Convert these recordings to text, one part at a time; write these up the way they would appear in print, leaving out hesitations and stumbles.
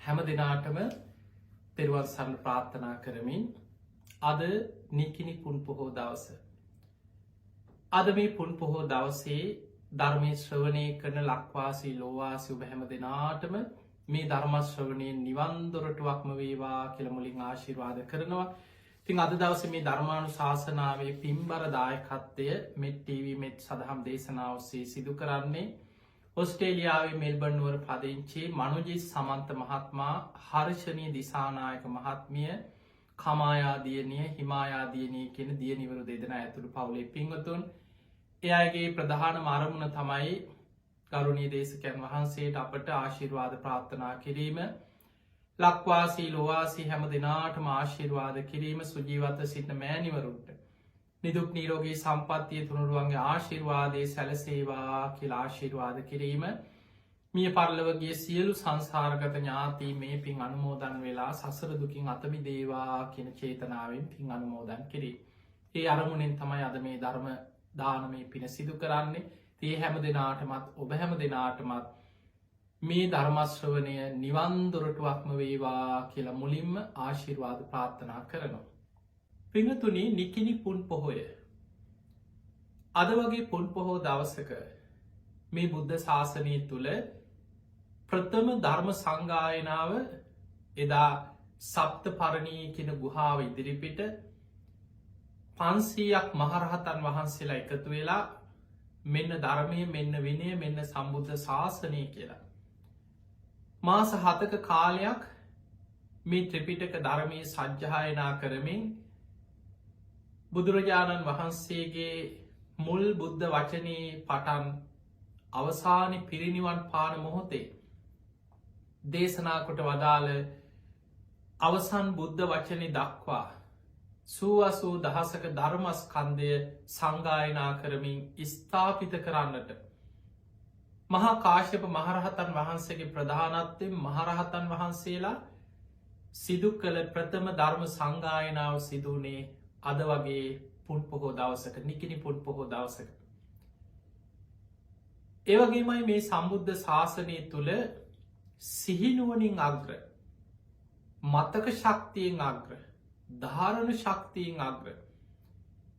හැම දිනාටම තෙරුවන් සරණ ප්‍රාර්ථනා කරමින් අද නිකිණි පුන් පොහෝ දවස. අද මේ පුන් පොහෝ දවසේ ධර්මය ශ්‍රවණය කරන ලක්වාසී ලෝවාසී ඔබ හැම දෙනාටම මේ ධර්ම ශ්‍රවණයෙන් නිවන් දොරටුවක්ම වේවා කියලා මුලින් ආශිර්වාද කරනවා. ඉතින් අද දවසේ මේ ධර්මානුශාසනාවේ පින්බර දායකත්වය මෙත් TV මෙත් සදහම් දේශනාව ඔස්සේ සිදු කරන්නේ ඔස්ට්‍රේලියාවේ මෙල්බර්න් නුවර පදිංචි මනෝජිත් සමන්ත මහත්මයා, හර්ෂණී දිසානායක මහත්මිය, කමායා දියණිය, හිමායා දියණිය කියන දියණිවරු දෙදෙනා ඇතුළු පවුලේ පින්වතුන්. එයාගේ ප්‍රධානම අරමුණ තමයි ගරුණීය දේශකයන් වහන්සේට අපට ආශිර්වාද ප්‍රාර්ථනා කිරීම, ලක්වාසී ලෝවාසී හැම දෙනාටම ආශිර්වාද කිරීම, සුජීවත්ව සිටින මෑණිවරුන්ට නිදුක් නිරෝගී සම්පන්නිය තුනුරුවන්ගේ ආශිර්වාදයේ සැලසේවා කියලා ආශිර්වාද කිරීම, මිය පරලොව ගිය සියලු සංසාරගත ඥාතීන් මේ පින් අනුමෝදන් වෙලා සසර දුකින් අත මිදේවා කියන චේතනාවෙන් පින් අනුමෝදන් කිරීම. ඒ අරමුණෙන් තමයි අද මේ ධර්ම දානමය පින සිදු කරන්නේ. ඒ හැම දෙනාටමත් ඔබ හැම දෙනාටමත් මේ ධර්ම ශ්‍රවණය නිවන් දොරටුවක්ම වේවා කියලා මුලින්ම ආශිර්වාද ප්‍රාර්ථනා කරනවා. පින්තුනි, නිකිණි පුන් පොහොය. අද වගේ පුන් පොහෝ දවසක මේ බුද්ධ ශාසනය තුළ ප්‍රථම ධර්ම සංගායනාව එදා සප්ත පරණී කියන ගුහාව ඉදිරිපිට 500ක් මහරහතන් වහන්සේලා එකතු වෙලා මෙන්න ධර්මය, මෙන්න විනය, මෙන්න සම්බුද්ධ ශාසනය කියලා මාස 7ක කාලයක් මේ ත්‍රිපිටක ධර්මයේ සජ්ජායනා කරමින් බුදුරජාණන් වහන්සේගේ මුල් බුද්ධ වචනයේ පටන් අවසානි පිරිනිවන් පාන මොහොතේ දේශනා කොට වදාළ අවසන් බුද්ධ වචනය දක්වා සූවසූ දහසක ධර්මස්කන්ධය සංගායනා කරමින් ස්ථාපිත කරන්නට මහා කාශ්‍යප මහරහතන් වහන්සේගේ ප්‍රධානත්වයෙන් මහරහතන් වහන්සේලා සිදු කළ ප්‍රථම ධර්ම සංගායනාව සිදුවනේ අද වගේ පුන් පොහෝ දවසක, නිකිණි පුන් පොහෝ දවසක. ඒවගේමයි මේ සම්බුද්ධ ශාසනය තුළ සිහිනුවනින් අග්‍ර, මතක ශක්තියෙන් අග්‍ර, ධාරණ ශක්තියෙන් අග්‍ර,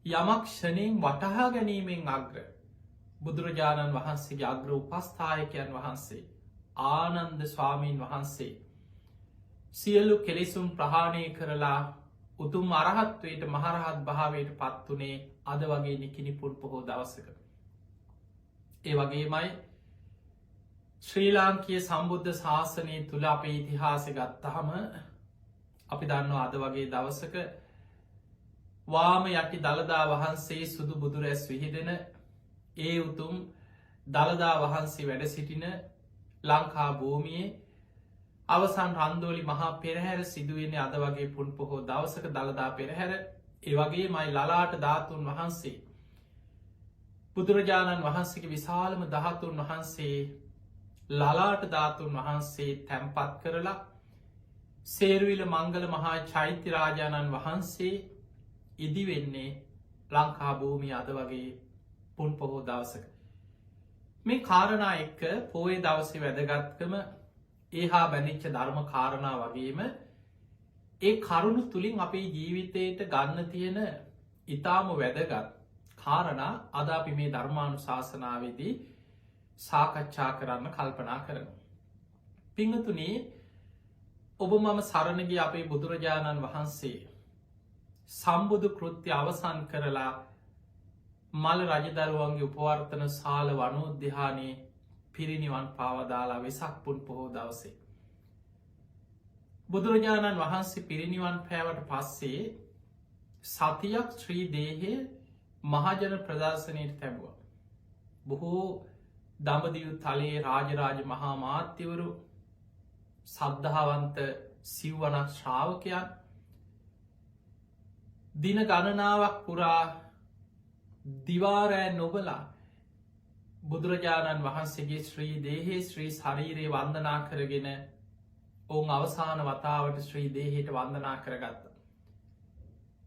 යමක් ක්ෂණයෙන් වටහා ගැනීමෙන් අග්‍ර බුදුරජාණන් වහන්සේගේ අග්‍ර උපස්ථායකයන් වහන්සේ ආනන්ද ස්වාමීන් වහන්සේ සියලු කෙලෙසුම් ප්‍රහාණය කරලා උතුම් අරහත්වයට, මහරහත් භාවයට පත් වනේ අද වගේ නිකිණි පුන් පොහෝ දවසක. ඒ වගේමයි ශ්‍රී ලාංකීය සම්බුද්ධ ශාසනය තුළ අපේ ඉතිහාසය ගත්තහම අපි දන්නවා අද වගේ දවසක වාම යටි දළදා වහන්සේ සුදු බුදුරැස් විහිදෙන ඒ උතුම් දළදා වහන්සේ වැඩ සිටින ලංකා භූමියේ අවසන් රන්දෝලි මහා පෙරහැර සිදුවන්නේ අද වගේ පුන් පොහෝ දවසක දළදා පෙරහැර. ඒ වගේ මයි ලලාට ධාතුන් වහන්සේ, බුදුරජාණන් වහන්සේගේ විශාලම ධාතුන් වහන්සේ ලලාට ධාතුන් වහන්සේ තැන්පත් කරලා සේරුවිල මංගල මහා චෛත්‍ය රාජාණන් වහන්සේ ඉදිවෙන්නේ ලංකා භූමිය අද වගේ පුන් පොහෝ දවසක. මේ කාරණා එක්ක පෝය දවසේ වැදගත්කම ඒහා බැනිච්ච ධර්ම කාරණා වගේම ඒ කරුණු තුළින් අපේ ජීවිතයට ගන්න තියෙන ඉතාම වැදගත් කාරණා අද අපි මේ ධර්මානුශාසනාවේදී සාකච්ඡා කරන්න කල්පනා කරනවා. පින්වතුනි, ඔබ මම සරණ ගිය අපේ බුදුරජාණන් වහන්සේ සම්බුදු කෘත්‍ය අවසන් කරලා මල රජදරුවන්ගේ උපවර්තන ශාල වනෝද්‍යානයේ පිරිනිවන් පාවදාලා වෙසක් පුන් පොහෝ දවසේ බුදුරජාණන් වහන්සේ පිරිනිවන් පෑවට පස්සේ සතියක් ශ්‍රී දේහය මහජන ප්‍රදර්ශනයට තැබුවා. බොහෝ දඹදිව් තලයේ රාජරාජ මහා මාත්‍යවරු, සද්ධාවන්ත සිව්වනක් ශ්‍රාවකයන් දින ගණනාවක් පුරා දිවාරෑ නොබලා බුදුරජාණන් වහන්සේගේ ශ්‍රී දේහේ ශ්‍රී ශරීරයේ වන්දනා කරගෙන ඔවුන් අවසාන වතාවට ශ්‍රී දේහයට වන්දනා කරගත්ත.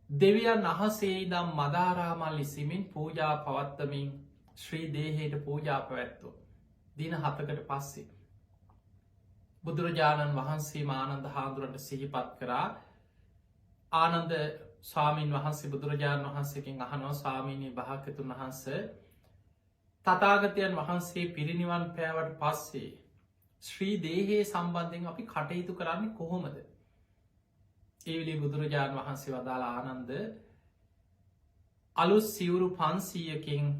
දෙවියන් අහසේ ඉදම් මදාරාමල් ඉසිමින් පූජා පවත්තමින් ශ්‍රී දේහයට පූජා පැවැත්වෝ දින 7කට පස්සේ බුදුරජාණන් වහන්සේ ආනන්ද හාමුදුරන්ට සිහිපත් කරා. ආනන්ද ස්වාමීන් වහන්සේ බුදුරජාණන් වහන්සේකින් අහනෝ ස්වාමීනී භාග්‍යවතුන් වහන්ස තථාගතයන් වහන්සේ පිරිනිවන් පෑවට පස්සේ ශ්‍රී දේහයේ සම්බන්ධයෙන් අපි කටයුතු කරන්නේ කොහොමද? ඒ වෙලේ බුදුරජාණන් වහන්සේ වදාළ ආනන්ද අලුත් සිවුරු 500කින්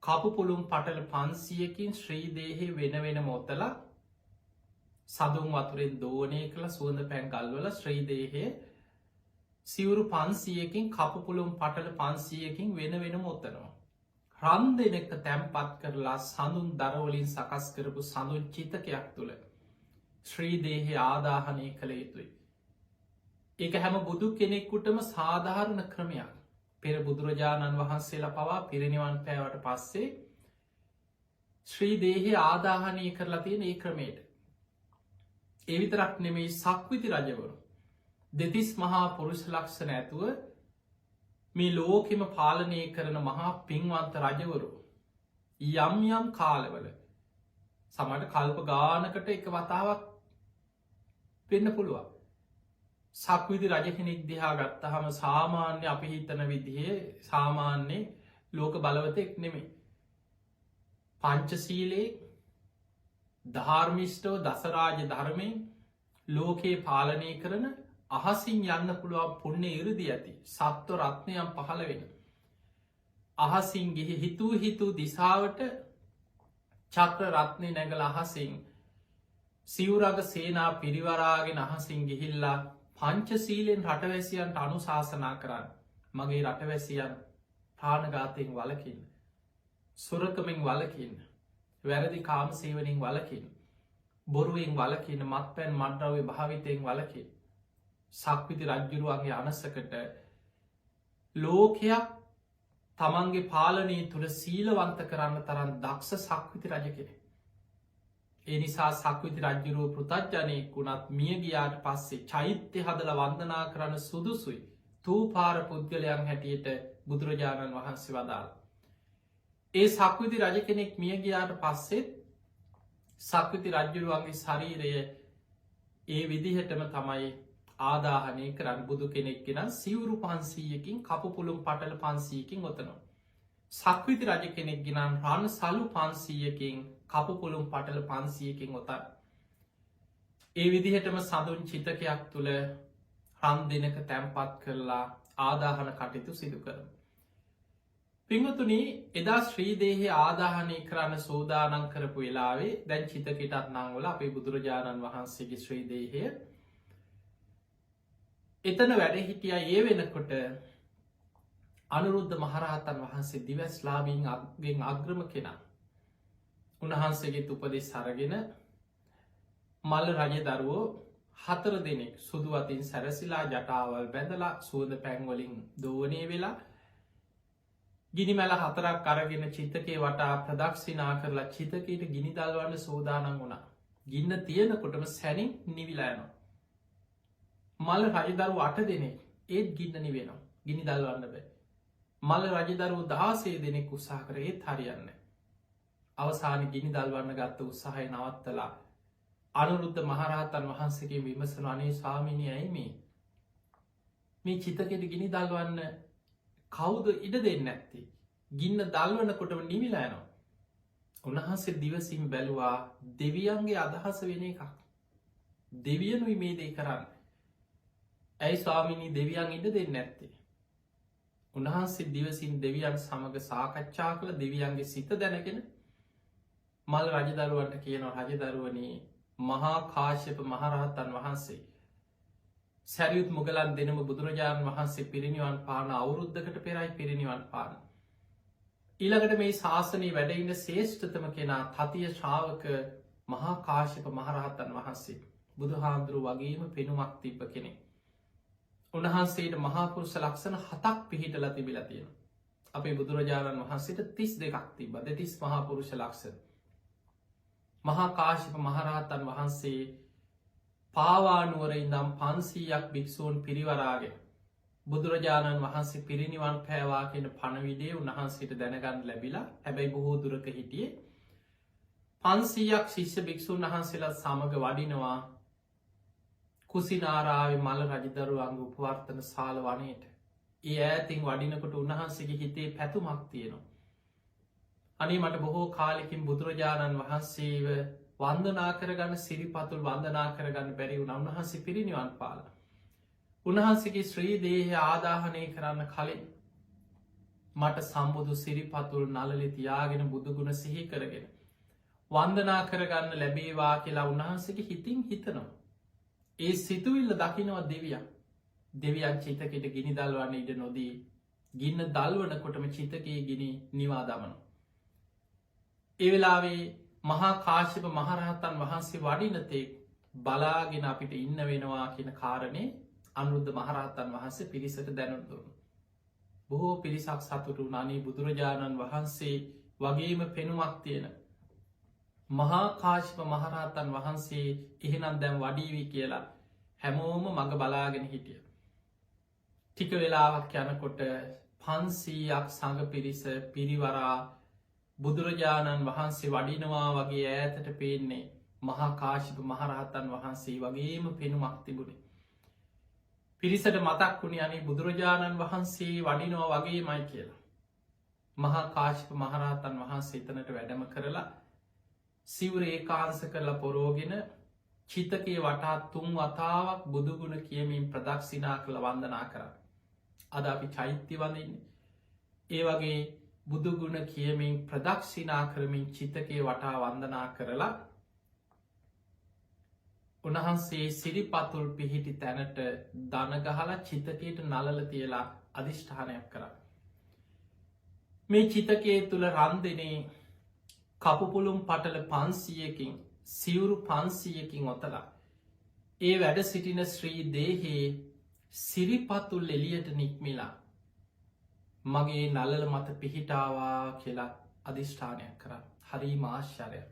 කපුපුළුම් පටල 500කින් ශ්‍රී දේහේ වෙන වෙන මොතලා සදුන් වතුරෙන් දෝනය කළ සුවඳ පැන් ගල්වල ශ්‍රී දේහය සිවුරු 500කින් කපුපුළුම් පටල 500කින් වෙන වෙන මොතනවා. රන් දෙනෙක්ක තැම්පත් කරලා සඳුන් දරවලින් සකස් කරපු සඳුන් චිතකයක් තුළ ශ්‍රී දේහය ආදාහනය කළ යුතුයි. ඒක හැම බුදු කෙනෙක්කුටම සාධාරණ ක්‍රමයක්. පෙර බුදුරජාණන් වහන්සේලා පවා පිරිනිවන් පෑවට පස්සේ ශ්‍රී දේහය ආදාහනය කරලා තියෙන ඒ ක්‍රමයට. ඒ විතරක් නෙමෙයි සක්විති රජවරු දෙතිස් මහා පුරුෂ ලක්ෂණ ඇතුව මේ ලෝකෙම පාලනය කරන මහා පින්වන්ත රජවරු යම් යම් කාලවල සමට කල්ප ගානකට එක වතාවක් වෙන්න පුළුවන්. සක්විති රජ කෙනෙක් දිහා ගත්තහම සාමාන්‍ය අපි හිතන විදිහේ සාමාන්‍ය ලෝක බලවතෙක් නෙමේ. පංචසීලයේ ධාර්මිෂ්ටව දසරාජ ධර්මයෙන් ලෝකයේ පාලනය කරන අහසින් යන්න පුළුවන් පුුණ්‍ය ඉරදි ඇති සත්ව රත්නයම් පහළ වෙන. අහසින් ගිහි හිතූ දිසාවට චක්‍ර රත්නය නැගල අහසින් සිවරග සේනා පිරිවරාගෙන අහසින් ගිහිල්ලා පංචසීලෙන් රටවැසියන්ට අනුශාසනා කරන්න මගේ රටවැසියන් ප්‍රාණඝාතයෙන් වලකින් සුරකමෙන් වලකින් වැරදි කාම සේවනින් වලකින් බොරුවෙන් වලකින් මත් පැන් මණ්ඩාව භාවිතයෙන් වලකින් සක්විති රජ්ජුරුවන්ගේ අනසකට ලෝකයක් තමන්ගේ පාලනය තුළ සීලවන්ත කරන්න තරන් දක්ෂ සක්විති රජ කෙනෙ. ඒ නිසා සක්විති රජ්ජුරුව පෘතජ්ජනයෙක් වුණත් මිය ගියාට පස්සේ චෛත්‍ය හදල වන්දනා කරන්න සුදුසුයි තූපාර පුද්ගලයන් හැටියට බුදුරජාණන් වහන්සේ වදාළ. ඒ සක්විති රජ කෙනෙක් මිය ගියාට පස්සෙත් සක්විති රජ්ජුරුවන්ගේ ශරීරය ඒ විදිහටම තමයි ආදාහනය කරන්න බුදු කෙනෙක්ගෙන සිවුරු 500කින් කපුපුළුම් පටල 500කින් ඔතනවා. සක්විති රජ කෙනෙක් ගෙනන් රන් සලු 500කින් කපුපුළුම් පටල 500කින් ඔතන්. ඒ විදිහටම සඳුන් චිතකයක් තුළ රන් දෙනක තැම්පත් කරලා ආදාහන කටයුතු සිදු කරන. පිංහතුනි එදා ශ්‍රීදේහි ආදාහනය කරන්න සෝදානන් කරපු වෙලාවේ දැන් චිතකටත් නංවල අපේ බුදුරජාණන් වහන්සේගේ ශ්‍රීදේහය එතන වැඩ හිටිය ඒ වෙනකොට අනුරුද්ධ මහරහතන් වහන්සේ දිවස්ලාබීන් අගෙන් අග්‍රම කෙනා. උන්වහන්සේගේ උපදෙස් අරගෙන මල්ල රජ දරුවෝ 4 දෙනෙක් සුදු අතින් සැරසිලා ජටාවල් බැඳලා සුවඳ පැන්වලින් දෝවනය වෙලා ගිනි මැල 4ක් අරගෙන චිතකේ වටා ප්‍රදක්ෂිනා කරලා චිතකයට ගිනි දල්වන්න සෝදානන් වුණා. ගින්න තියෙනකොටම සැනින් නිවිලායනවා. මල්ල රජදරු 8 දෙනෙක් ඒත් ගින්න නිවෙනවා. ගිනි දල්වන්න බෑ. මල්ල රජදරු 16 දෙනෙක් උත්සාහ කර ඒත් හරියන්න. අවසාන ගිනි දල්වන්න ගත්ත උත්සාහය නවත්තලා අනුරුද්ධ මහරහතන් වහන්සේගේ විමසන අනේ ස්වාමීනි ඇයි මේ චිතකෙට ගිනි දල්වන්න කවුද ඉඩ දෙන්න ඇත්තේ? ගින්න දල්වනකොටම නිවිලා යනවා. උන්වහන්සේ දිවසින් බැලුවා දෙවියන්ගේ අදහස වෙන එකක්. දෙවියනුයි මේ දේ කරන්න. ඇයි ස්වාමීනි දෙවියන් ඉඩ දෙන්න නැත්තේ? උන්වහන්සේ දිවසින් දෙවියන් සමග සාකච්ඡා කළ දෙවියන්ගේ සිත දැනගෙන මල් රජදරුවන්ට කියනවා රජදරුවනේ මහා කාශ්‍යප මහරහතන් වහන්සේ සැරියුත් මුගලන් දෙනම බුදුරජාණන් වහන්සේ පිරිනිවන් පාන අවුරුද්ධකට පෙරයි පිරිනිවන් පාන. ඊළඟට මේ ශාසනයේ වැඩඉන්න ශේෂ්ඨතම කෙනා තතිය ශ්‍රාවක මහා කාශ්‍යප මහරහතන් වහන්සේ බුදු හාමුදුරුව වගේම පෙනුමක් තිබ්බ කෙනෙක්. උන්වහන්සේට මහාපුරුෂ ලක්ෂණ 7ක් පිහිටලා තිබිලා තියෙනවා. අපේ බුදුරජාණන් වහන්සේට 32ක් තිබ්බ. දෙතිස් මහාපුරුෂ ලක්ෂණ. මහා කාශ්‍යප මහරහතන් වහන්සේ පාවානුවර ඉඳම් 500ක් භික්ෂූන් පිරිවරාගෙන බුදුරජාණන් වහන්සේ පිරිනිවන් පෑවා කියන පණවිඩේ උන්වහන්සේට දැනගන්න ලැබිලා. හැබැයි බොහෝ දුරක හිටියේ 500ක් ශිෂ්‍ය භික්ෂූන් වහන්සේලා සමග වඩිනවා කුසිනාරාවේ මල රජදරුවන්ගේ උපවර්තන ශාල වනයට. ඒ ඈතින් වඩිනකොට උන්වහන්සේගේ හිතේ පැතුමක් තියෙනවා. අනේ මට බොහෝ කාලෙකින් බුදුරජාණන් වහන්සේව වන්දනා කරගන්න සිරිපතුල් වන්දනා කරගන්න බැරි වුණ උන්වහන්සේ පිරිනිවන් පාලා. උන්වහන්සේගේ ශ්‍රී දේහය ආදාහනය කරන්න කලින් මට සම්බුදු සිරිපතුල් නළලි තියාගෙන බුදුගුණ සිහි කරගෙන වන්දනා කරගන්න ලැබේවා කියලා උන්වහන්සේගේ හිතින් හිතනවා. ඒ සිතුවිල්ල දකිනවා දෙවියන් චිතකෙට ගිනි දල්වන්න ඉඩ නොදී ගින්න දල්වනකොටම චිතකයේ ගිනි නිවා දමනවා. ඒ වෙලාවේ මහා කාශ්‍යප මහරහතන් වහන්සේ වඩිනතෙක් බලාගෙන අපිට ඉන්න වෙනවා කියන කාරණේ අනුරුද්ධ මහරහතන් වහන්සේ පිරිසට දැනුම් දුන්නා. බොහෝ පිරිසක් සතුටු අනේ බුදුරජාණන් වහන්සේ වගේම පෙනුමක් තියෙන මහා කාශ්‍යප මහරහතන් වහන්සේ එහෙනම් දැන් වඩීවි කියලා හැමෝම මග බලාගෙන හිටිය. ටික වෙලාවක් යනකොට 500ක් සඟ පිරිස පිරිවරා බුදුරජාණන් වහන්සේ වඩිනවා වගේ ඈතට පේන්නේ මහා කාශ්‍යප මහරහතන් වහන්සේ වගේම පෙනුමක් තිබුණේ. පිරිසට මතක් වුණේ අනේ බුදුරජාණන් වහන්සේ වඩිනවා වගේ මයි කියලා. මහා කාශ්‍යප මහරහතන් වහන්සේ එතනට වැඩම කරලා සිවුර ඒකාංශ කරලා පොරෝගෙන චිතකයේ වටා 3 වතාවක් බුදුගුණ කියමින් ප්‍රදක්ෂිනා කළ වන්දනා කරා. අද අපි චෛත්‍ය වඳින්නේ. ඒ වගේ බුදුගුණ කියමින් ප්‍රදක්ෂිනා කරමින් චිතකයේ වටා වන්දනා කරලා උන්වහන්සේ සිරිපතුල් පිහිටි තැනට දනගහලා චිතකයට නලල තියලා අධිෂ්ඨානයක් කරා. මේ චිතකයේ තුළ රන්දනේ කපුපුළුම් පටල 500කින් සිවුරු 500කින් ඔතලා ඒ වැඩ සිටින ශ්‍රී දේහයේ සිරිපතුල් එලියට නික්මිලා මගේ නලල මත පිහිටාවා කියලා අධිෂ්ඨානයක් කරා. හරිම ආශ්චර්යයක්.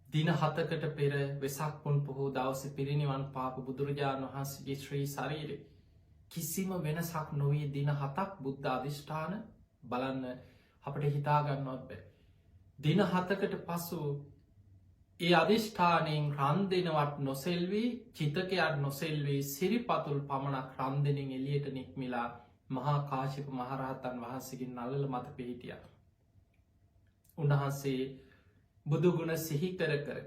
දින 7කට පෙර වෙසක් පුන් පොහෝ දවසේ පිරිනිවන් පාපු බුදුරජාණන් වහන්සේගේ ශ්‍රී ශරීරේ කිසිම වෙනසක් නොවී දින 7ක් බුද්ධ අධිෂ්ඨාන බලන්න අපට හිතාගන්නවත් බෑ. දින 7කට පසු ඒ අධිෂ්ඨානයෙන් රන්දෙනවත් නොසෙල්වී චිතකයක් නොසෙල්වී සිරිපතුල් පමණක් රන්දෙනින් එලියට නික්මිලා මහා කාශ්‍යප මහරහතන් වහන්සේගේ නළල මත පිහිටියා. උන්වහන්සේ බුදුගුණ සිහි කර කර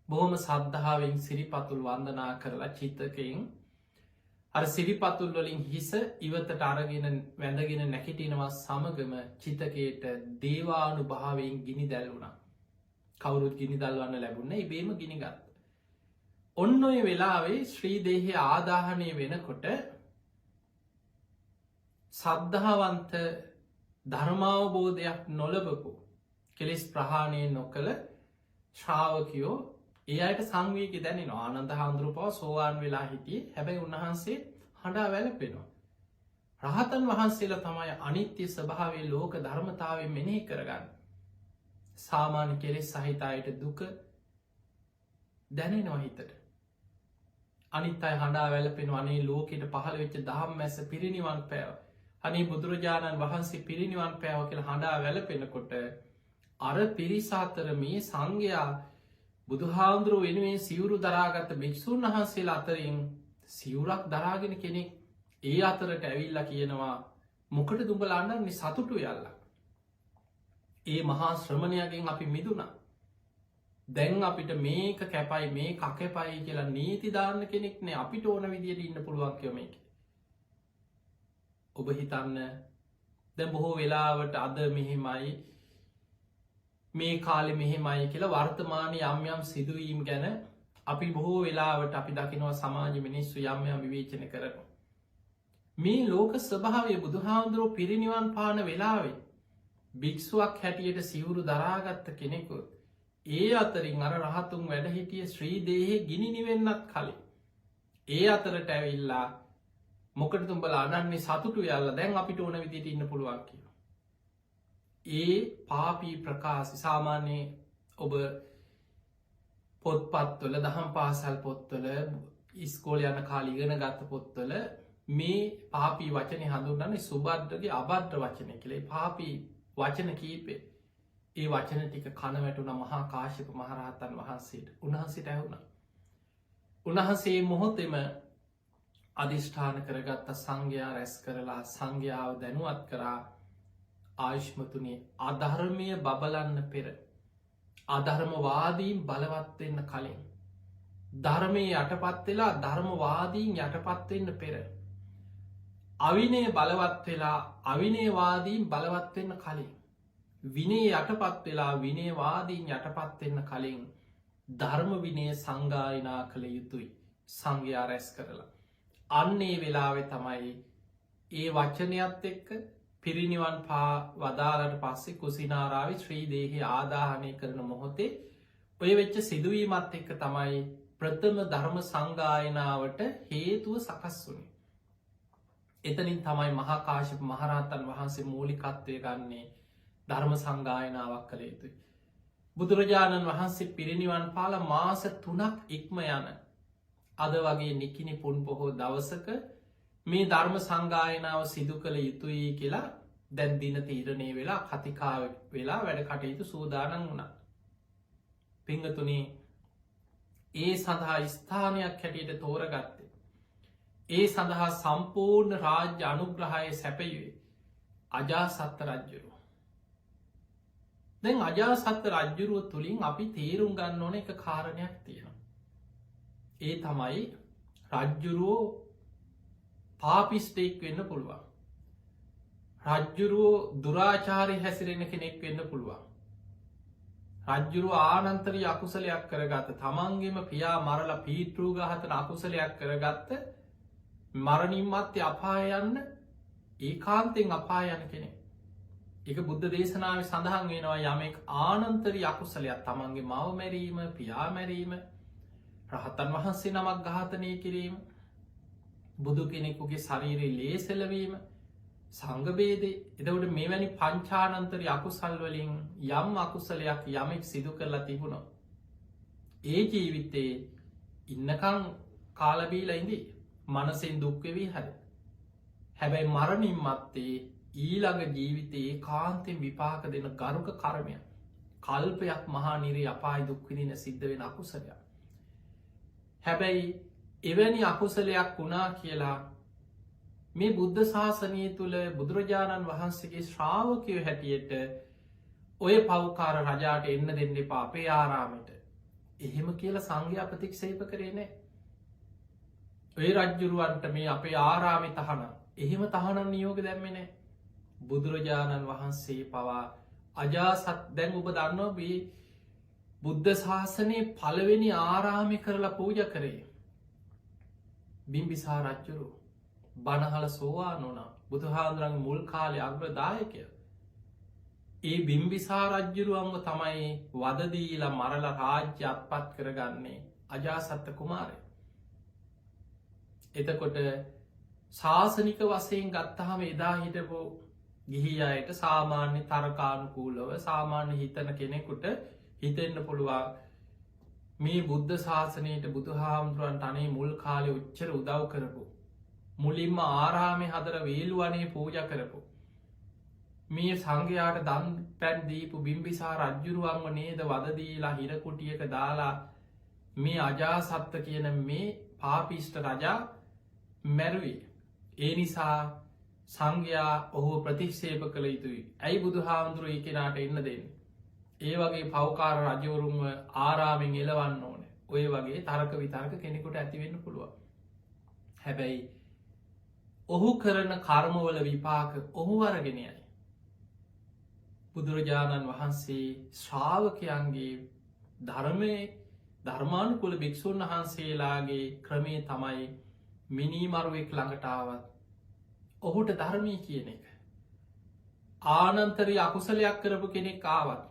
බොහොම සද්ධාවෙන් සිරිපතුල් වන්දනා කරලා චිතකයෙන් අර සිරිපතුල් වලින් හිස ඉවතට අරගෙන වැඳගෙන නැකිටිනවා සමගම චිතකයට දේවානුභාවයෙන් ගිනි දැල්වුණා. කවුරුත් ගිනි දල්වන්න ලැබුණේ ඉබේම ගිනිගත්. ඔන්න ඔය වෙලාවේ ශ්‍රී දේහය ආදාහනය වෙනකොට සද්ධාවන්ත ධර්මාවබෝධයක් නොලබපු කෙලෙස් ප්‍රහාණය නොකළ ශ්‍රාවකයෝ ඒ අයට සංවේගය දැනෙනවා. ආනන්ද හාමුදුරුවෝ සෝවාන් වෙලා හිටියේ. හැබැයි උන්වහන්සේ හඬා වැළපෙනවා. රහතන් වහන්සේලා තමයි අනිත්‍ය ස්වභාවයේ ලෝක ධර්මතාවය මෙනෙහි කරගන්න. සාමාන්‍ය කෙලෙස් සහිත අයට දුක දැනෙනවා හිතට. අනිත් අය හඬා වැළපෙනවා අනේ ලෝකෙට පහළ වෙච්ච දහම් මැස්ස පිරිනිවන් පෑව. අනේ බුදුරජාණන් වහන්සේ පිරිනිවන් පෑව කියලා හඬා වැළපෙනකොට අර පිරිස අතර මේ සංඝයා බුදුහාමුදුරුවෝ වෙනුවෙන් සිවුරු දරාගත්ත භික්ෂුන් වහන්සේලා අතරින් සිවුරක් දරාගෙන කෙනෙක් ඒ අතරට ඇවිල්ලා කියනවා මොකටද උඹලා අඬන්නේ සතුටු යල්ලා. ඒ මහා ශ්‍රමණයාගෙන් අපි මිදුණා. දැන් අපිට මේක කැපයි මේක අකැපයි කියලා නීති දාන්න කෙනෙක් නෑ. අපිට ඕන විදියට ඉන්න පුළුවන් කියව මේක. ඔබ හිතන්න දැන් බොහෝ වෙලාවට අද මෙහෙමයි මේ කාලෙ මෙහෙමයි කියලා වර්තමානයේ යම් යම් සිදුවීම් ගැන අපි බොහෝ වෙලාවට අපි දකිනවා සමාජ මිනිස්සු යම් යම් විවේචන කරනවා. මේ ලෝක ස්වභාවය බුදුහාමුදුරුවෝ පිරිනිවන් පාන වෙලාවේ භික්ෂුවක් හැටියට සිවුරු දරාගත්ත කෙනෙකුත් ඒ අතරින් අර රහතුන් වැඩ හිටිය ශ්‍රී දේහේ ගිනි නිවෙන්නත් කලින් ඒ අතරට ඇවිල්ලා මොකටද උඹලා අඬන්නේ සතුටු යල්ලා දැන් අපිට ඕන විදිහට ඉන්න පුළුවන් කියලා. ඒ පාපී ප්‍රකාශ සාමාන්‍ය ඔබ පොත්පත්වල දහම් පාසල් පොත්වල ඉස්කෝලේ යන කාලේ ඉගෙන ගත්ත පොත්වල මේ පාපී වචනේ හඳුන්වන්නේ සුබද්දගේ අබද්ද වචනේ කියලා. ඒ පාපී වචන කීපේ ඒ වචන ටික කන වැටුණා මහා කාශ්‍යප මහරහතන් වහන්සේට. උන්වහන්සේට ඇහුණා උන්වහන්සේ මොහොතෙම අධිෂ්ඨාන කරගත්ත සංඝයා රැස් කරලා සංඝයාව දැනුවත් කරා ආයුෂ්මතුනේ අධර්මය බබලන්න පෙර අධර්මවාදීන් බලවත්වෙන්න කලින් ධර්මය යටපත් වෙලා ධර්මවාදීන් යටපත්වෙන්න පෙර අවිනය බලවත් වෙලා අවිනයවාදීන් බලවත්වෙන්න කලින් විනේ යටපත් වෙලා විනයවාදීන් යටපත්වෙන්න කලින් ධර්ම විනය සංගායනා කළ යුතුයි සංඝයා රැස් කරලා අන්නේ වෙලාවෙ තමයි ඒ වචනයත් එක්ක පිරිනිවන් පා වදාලට පස්සේ කුසිනාරාවි ශ්‍රී දේහි ආදාහනය කරන මොහොතේ ඔය වෙච්ච සිදුවීමත් එක්ක තමයි ප්‍රථම ධර්ම සංගායනාවට හේතුව සකස් වුණේ. එතනින් තමයි මහාකාශප මහරහතන් වහන්සේ මූලිකත්වය ගන්නේ ධර්ම සංගායනාවක් කළ යුතුයි. බුදුරජාණන් වහන්සේ පිරිනිවන් පාල මාස 3ක් ඉක්ම යන අද වගේ නිකිනි පුන් පොහෝ දවසක මේ ධර්ම සංගායනාව සිදු කළ යුතුයි කියලා දැන් දින තීරණය වෙලා කතිකාව වෙලා වැඩ කටයුතු සූදානන් වුණා. පිංගතුනේ ඒ සඳහා ස්ථානයක් හැටියට තෝරගත්තේ. ඒ සඳහා සම්පූර්ණ රාජ්‍ය අනුග්‍රහය සැපයුවේ අජාසත්ත රජ්ජුරුව. දැන් අජාසත්ත රජ්ජුරුව තුළින් අපි තේරුම් ගන්න ඕන එක කාරණයක් තියෙනවා. ඒ තමයි රජ්ජුරුවෝ පාපිස්ටේක් වෙන්න පුළුවන්. රජ්ජුරුවෝ දුරාචාරය හැසිරෙන කෙනෙක් වෙන්න පුළුවන්. රජ්ජුරුව ආනන්තරී අකුසලයක් කරගත්ත තමන්ගේම පියා මරලා පීටරූ ගහතන අකුසලයක් කරගත්ත මරණින්මත්ය අපායන්න ඒ කාන්තෙන් අපායන කෙනෙ. එක බුද්ධ දේශනාව සඳහන් වෙනවා යමෙක් ආනන්තරී අකුසලයක් තමන්ගේ මව මැරීම පියා මැරීම රහතන් වහන්සේ නමක් ඝාතනය කිරීම බුදු කෙනෙකුගේ ශරීරයේ ලේසෙලවීම සංගබේදේ එදවට මෙවැනි පංචානන්තරි අකුසල් වලින් යම් අකුසලයක් යමෙක් සිදු කරලා තිබුණා. ඒ ජීවිතේ ඉන්නකං කාලබීලා ඉඳී මනසෙන් දුක්වෙවී හැද. හැබැයි මරණින් මත්තේ ඊළඟ ජීවිතයේ කාන්තෙන් විපාක දෙන ගරුක කර්මය කල්පයක් මහා නිරේ අපායි දුක්විදින සිද්ධ වෙන අකුසලයක්. හැබැයි එවැනි අකුසලයක් වුණා කියලා මේ බුද්ධ ශාසනය තුළ බුදුරජාණන් වහන්සේගේ ශ්‍රාවකයෝ හැටියට ඔය පව්කාර රජාට එන්න දෙන්න එපා අපේ ආරාමට එහෙම කියලා සංඝයා ප්‍රතික්ෂේප කරේ නෑ. ඔය රජ්ජුරුවන්ට මේ අපේ ආරාමි තහන එහෙම තහනන් නියෝග දැම්මෙනෑ. බුදුරජාණන් වහන්සේ පවා අජාසත් දැන් ඔබ දන්නවා බී බුද්ධ ශාසනයේ පළවෙනි ආරාමි කරලා පූජ කරේ බිම්බිසා රජ්ජුරු බණහල සෝවා නොනා බුදුහාන්දුරන් මුල් කාලය අග්‍රදායකය. ඒ බිම්බිසා රජ්ජුරුවන්ව තමයි වදදීලා මරල රාජ්‍ය අත්පත් කරගන්නේ අජාසත්ත කුමාරය. එතකොට ශාසනික වසයෙන් ගත්තහම එදා හිටපු ගිහි අයට සාමාන්‍ය තරකානුකූලව සාමාන්‍ය හිතන කෙනෙකුට හිතෙන්න්න පුළුවන් මේ බුද්ධ ශාසනයට බුදු හාමුදුරුවන්ට අනේ මුල් කාලෙ උච්චර උදව් කරපු. මුලින්ම ආරාමය හදර වේල්ුවනේ පූජ කරපු. මේ සංඝයාට දන් පැන්දීපු බිම්බිසා රජ්ජුරුවන්ව නේද වදදීලා හිරකුටියක දාලා මේ අජාසත්ත කියන මේ පාපිෂ්ට රජා මැරුවේ. ඒ නිසා සංඝයා ඔහු ප්‍රතික්ෂේප කළ යුතුයි. ඇයි බුදු හාමුදුරුව කෙනාට එන්න දෙන්න. ඒ වගේ පවකාර රජවරුන්ව ආරාමෙන් එලවන්න ඕන ඔය වගේ තරක විතර්ක කෙනෙකුට ඇතිවෙන්න පුළුවන්. හැබැයි ඔහු කරන කර්මවල විපාක ඔහු වරගෙනයයි. බුදුරජාණන් වහන්සේ ශ්‍රාවකයන්ගේ ධර්මය ධර්මානුකුල භික්‍ෂූන් වහන්සේලාගේ ක්‍රමේ තමයි මිනීමරුවෙක් ළඟටාවත් ඔහුට ධර්මී කියන එක. ආනන්තරී අකුසලයක් කරපු කෙනෙක් ආවත්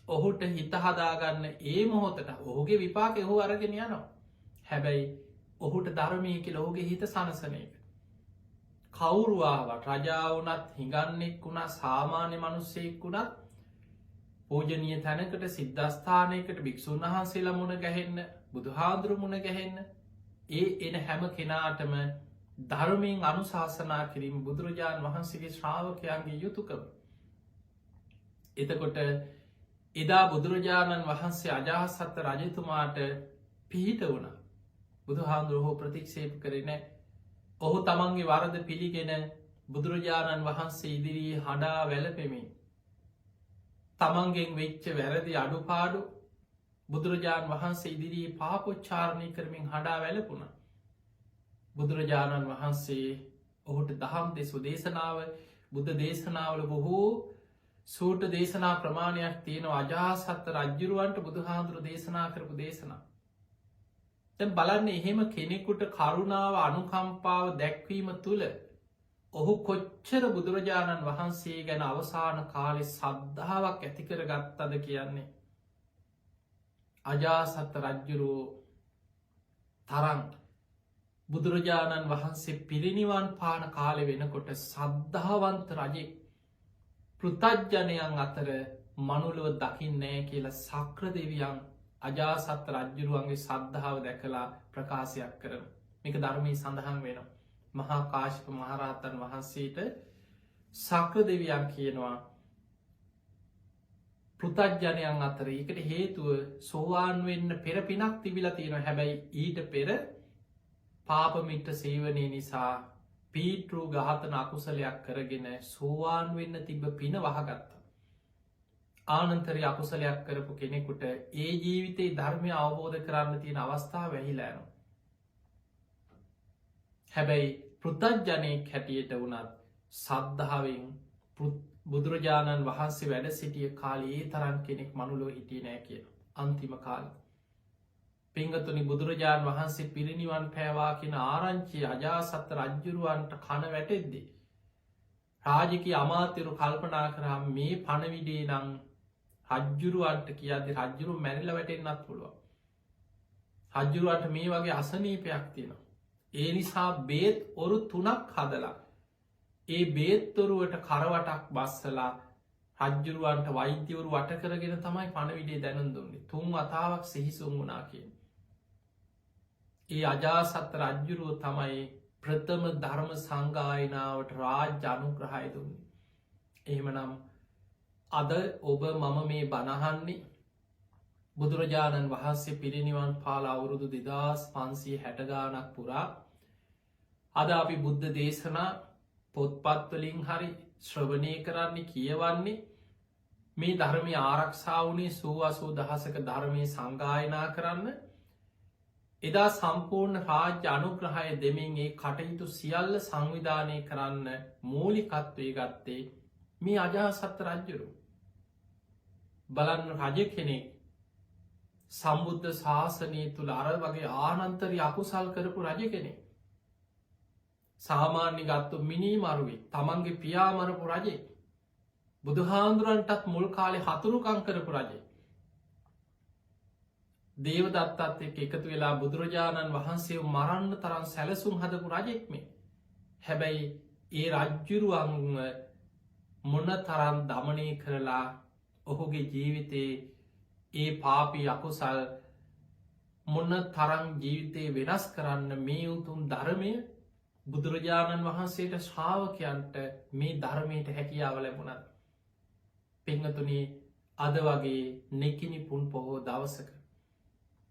ඔහුට හිත හදාගන්න ඒ මොහොතට ඔහුගේ විපාක එහු අරගෙන යනවා. හැබැයි ඔහුට ධර්මය කියල ඔහුගේ හිත සනසන එක. කවුරුවාවට රජාවනත් හිඟන්නෙක් වුණා සාමාන්‍ය මනුස්සෙක් වුණත් පූජනය තැනකට සිද්ධස්ථානයකට භික්‍ෂූන් වහන්සේලා මුණ ගැහෙන්න බුදුහාදුරු මුණ ගැහෙන්න ඒ එන හැම කෙනාටම ධර්මයෙන් අනුශාසනා කිරීම බුදුරජාණන් වහන්සේගේ ශ්‍රාවකයන්ගේ යුතුකම. එතකොට එදා බුදුරජාණන් වහන්සේ අජාසත්ත රජතුමාට පිහිට වුණ බුදුහාමුදුරුවෝ ප්‍රතික්ෂේප කරේ නැහැ. ඔහු තමන්ගේ වරද පිළිගෙන බුදුරජාණන් වහන්සේ ඉදිරියේ හඬා වැළපෙමින් තමන්ගෙන් වෙච්ච වැරදි අඩුපාඩු බුදුරජාණන් වහන්සේ ඉදිරියේ පාපොච්චාරණය කරමින් හඬා වැළපුණා. බුදුරජාණන් වහන්සේ ඔහුට දහම් දෙසු දේශනාව බුද්ධ දේශනාවල බොහෝ සූට දේශනා ප්‍රමාණයක් තියෙන අජාසත්ත රජ්ජුරුවන්ට බුදුහාමුදුරු දේශනා කරපු දේශනා. දැන් බලන්න එහෙම කෙනෙකුට කරුණාව අනුකම්පාව දැක්වීම තුළ ඔහු කොච්චර බුදුරජාණන් වහන්සේ ගැන අවසාන කාලෙ සද්ධාවක් ඇතිකර ගත්තද කියන්නේ. අජාසත්ත රජ්ජුරුවෝ තරන් බුදුරජාණන් වහන්සේ පිරිනිවන් පාන කාලෙ වෙනකොට සද්ධාවන්ත රජෙක් පෘතජ්ජනයන් අතර මනුලුව දකින්නෑ කියලා සක්‍ර දෙවියන් අජාසත්ත රජ්ජුරුවන්ගේ සද්ධාව දැකලා ප්‍රකාශයක් කරන මේක ධර්මී සඳහන් වෙන මහා කාශ්‍යප මහරහතන් වහන්සේට සක්‍ර දෙවියන් කියනවා පෘතජ්ජනයන් අතර ඒකට හේතුව සෝවාන් වෙන්න පෙර පිනක් තිබිලා තියෙන හැබැයි ඊට පෙර පාපමිට්ට සේවනය නිසා පීටරු ගාතන අකුසලයක් කරගෙන සෝවාන් වෙන්න තිබ්බ පින වහගත්ත. ආනන්තරය අකුසලයක් කරපු කෙනෙකුට ඒ ජීවිතයේ ධර්මය අවබෝධ කරන්න තියෙන අවස්ථාව වැහිලෑනු. හැබැයි පෘතජ්ජනයෙක් හැටියට වනත් සද්ධාවෙන් බුදුරජාණන් වහන්සේ වැඩ සිටිය කාලයේ තරන් කෙනෙක් මනුලෝ හිටිය නෑ කිය අන්තිම කාල. පිංගතුනි බුදුරජාණන් වහන්සේ පිරිනිවන් පෑවා කියෙන ආරංචි අජාසත්ත රජ්ජුරුවන්ට කන වැටෙද්දේ. රාජිකි අමාත්‍යරු කල්පනා කරම් මේ පණවිඩේ නං රජ්ජුරුවන්ට කියද රජ්ජුරු මැරිල වැටෙන්න්නත් පුළුව. රජ්ජුරුවන්ට මේ වගේ අසනීපයක් තියෙනවා. ඒ නිසා බේත් ඔරු 3ක් හදලා. ඒ බේත්තොරුවට කරවටක් බස්සලා රජ්ජුරුවන්ට වෛද්‍යවරු වට කරගෙන තමයි පණවිඩේ දැනුම් දුන්නේ 3 වතාවක් සිහිසුන් වුණා කියෙන්. ඒ අජාසත්ත රජ්ජුරුව තමයි ප්‍රථම ධර්ම සංගායනාවට රාජ්‍ය අනුග්‍රහය දුන්නේ. එහෙමනම් අද ඔබ මම මේ බණහන්නේ බුදුරජාණන් වහන්සේ පිරිනිවන් පාල අවුරුදු 2560 ගානක් පුරා අද අපි බුද්ධ දේශනා පොත්පත්වලින් හරි ශ්‍රවණය කරන්නේ කියවන්නේ මේ ධර්මය ආරක්ෂා වුණේ 80,000ක ධර්මය සංගායනා කරන්න එදා සම්පූර්ණ රාජ්‍ය අනුග්‍රහය දෙමින් ඒ කටයුතු සියල්ල සංවිධානය කරන්න මූලිකත්වය ගත්තේ මේ අජාසත්ත රජ්ජුරු. බලන්න රජ කෙනෙක් සම්බුද්ධ ශාසනය තුළ අර වගේ ආනන්තරය අකුසල් කරපු රජ කෙනෙක්. සාමාන්‍ය ගත්තු මිනී මරුවේ තමන්ගේ පියාමරපු රජේ බුදුහාන්දුරන්ටත් මුල් කාලෙ හතුරුකං කරපු රජේ. දේවදත්තත් එක්ක එකතු වෙලා බුදුරජාණන් වහන්සේ මරන්න තරම් සැලසුම් හදපු රජෙක්මේ. හැබැයි ඒ රජ්ජුරුවන්ව මොන තරම් දමනය කරලා ඔහුගේ ජීවිතයේ ඒ පාපී අකුසල් මොන්න තරං ජීවිතය වෙනස් කරන්න මේ උතුම් ධර්මය බුදුරජාණන් වහන්සේට ශ්‍රාවකයන්ට මේ ධර්මයට හැකියාව ලැබුණත්. පිංහතුනේ අද වගේ නෙකිනි පුන් පොහෝ දවසක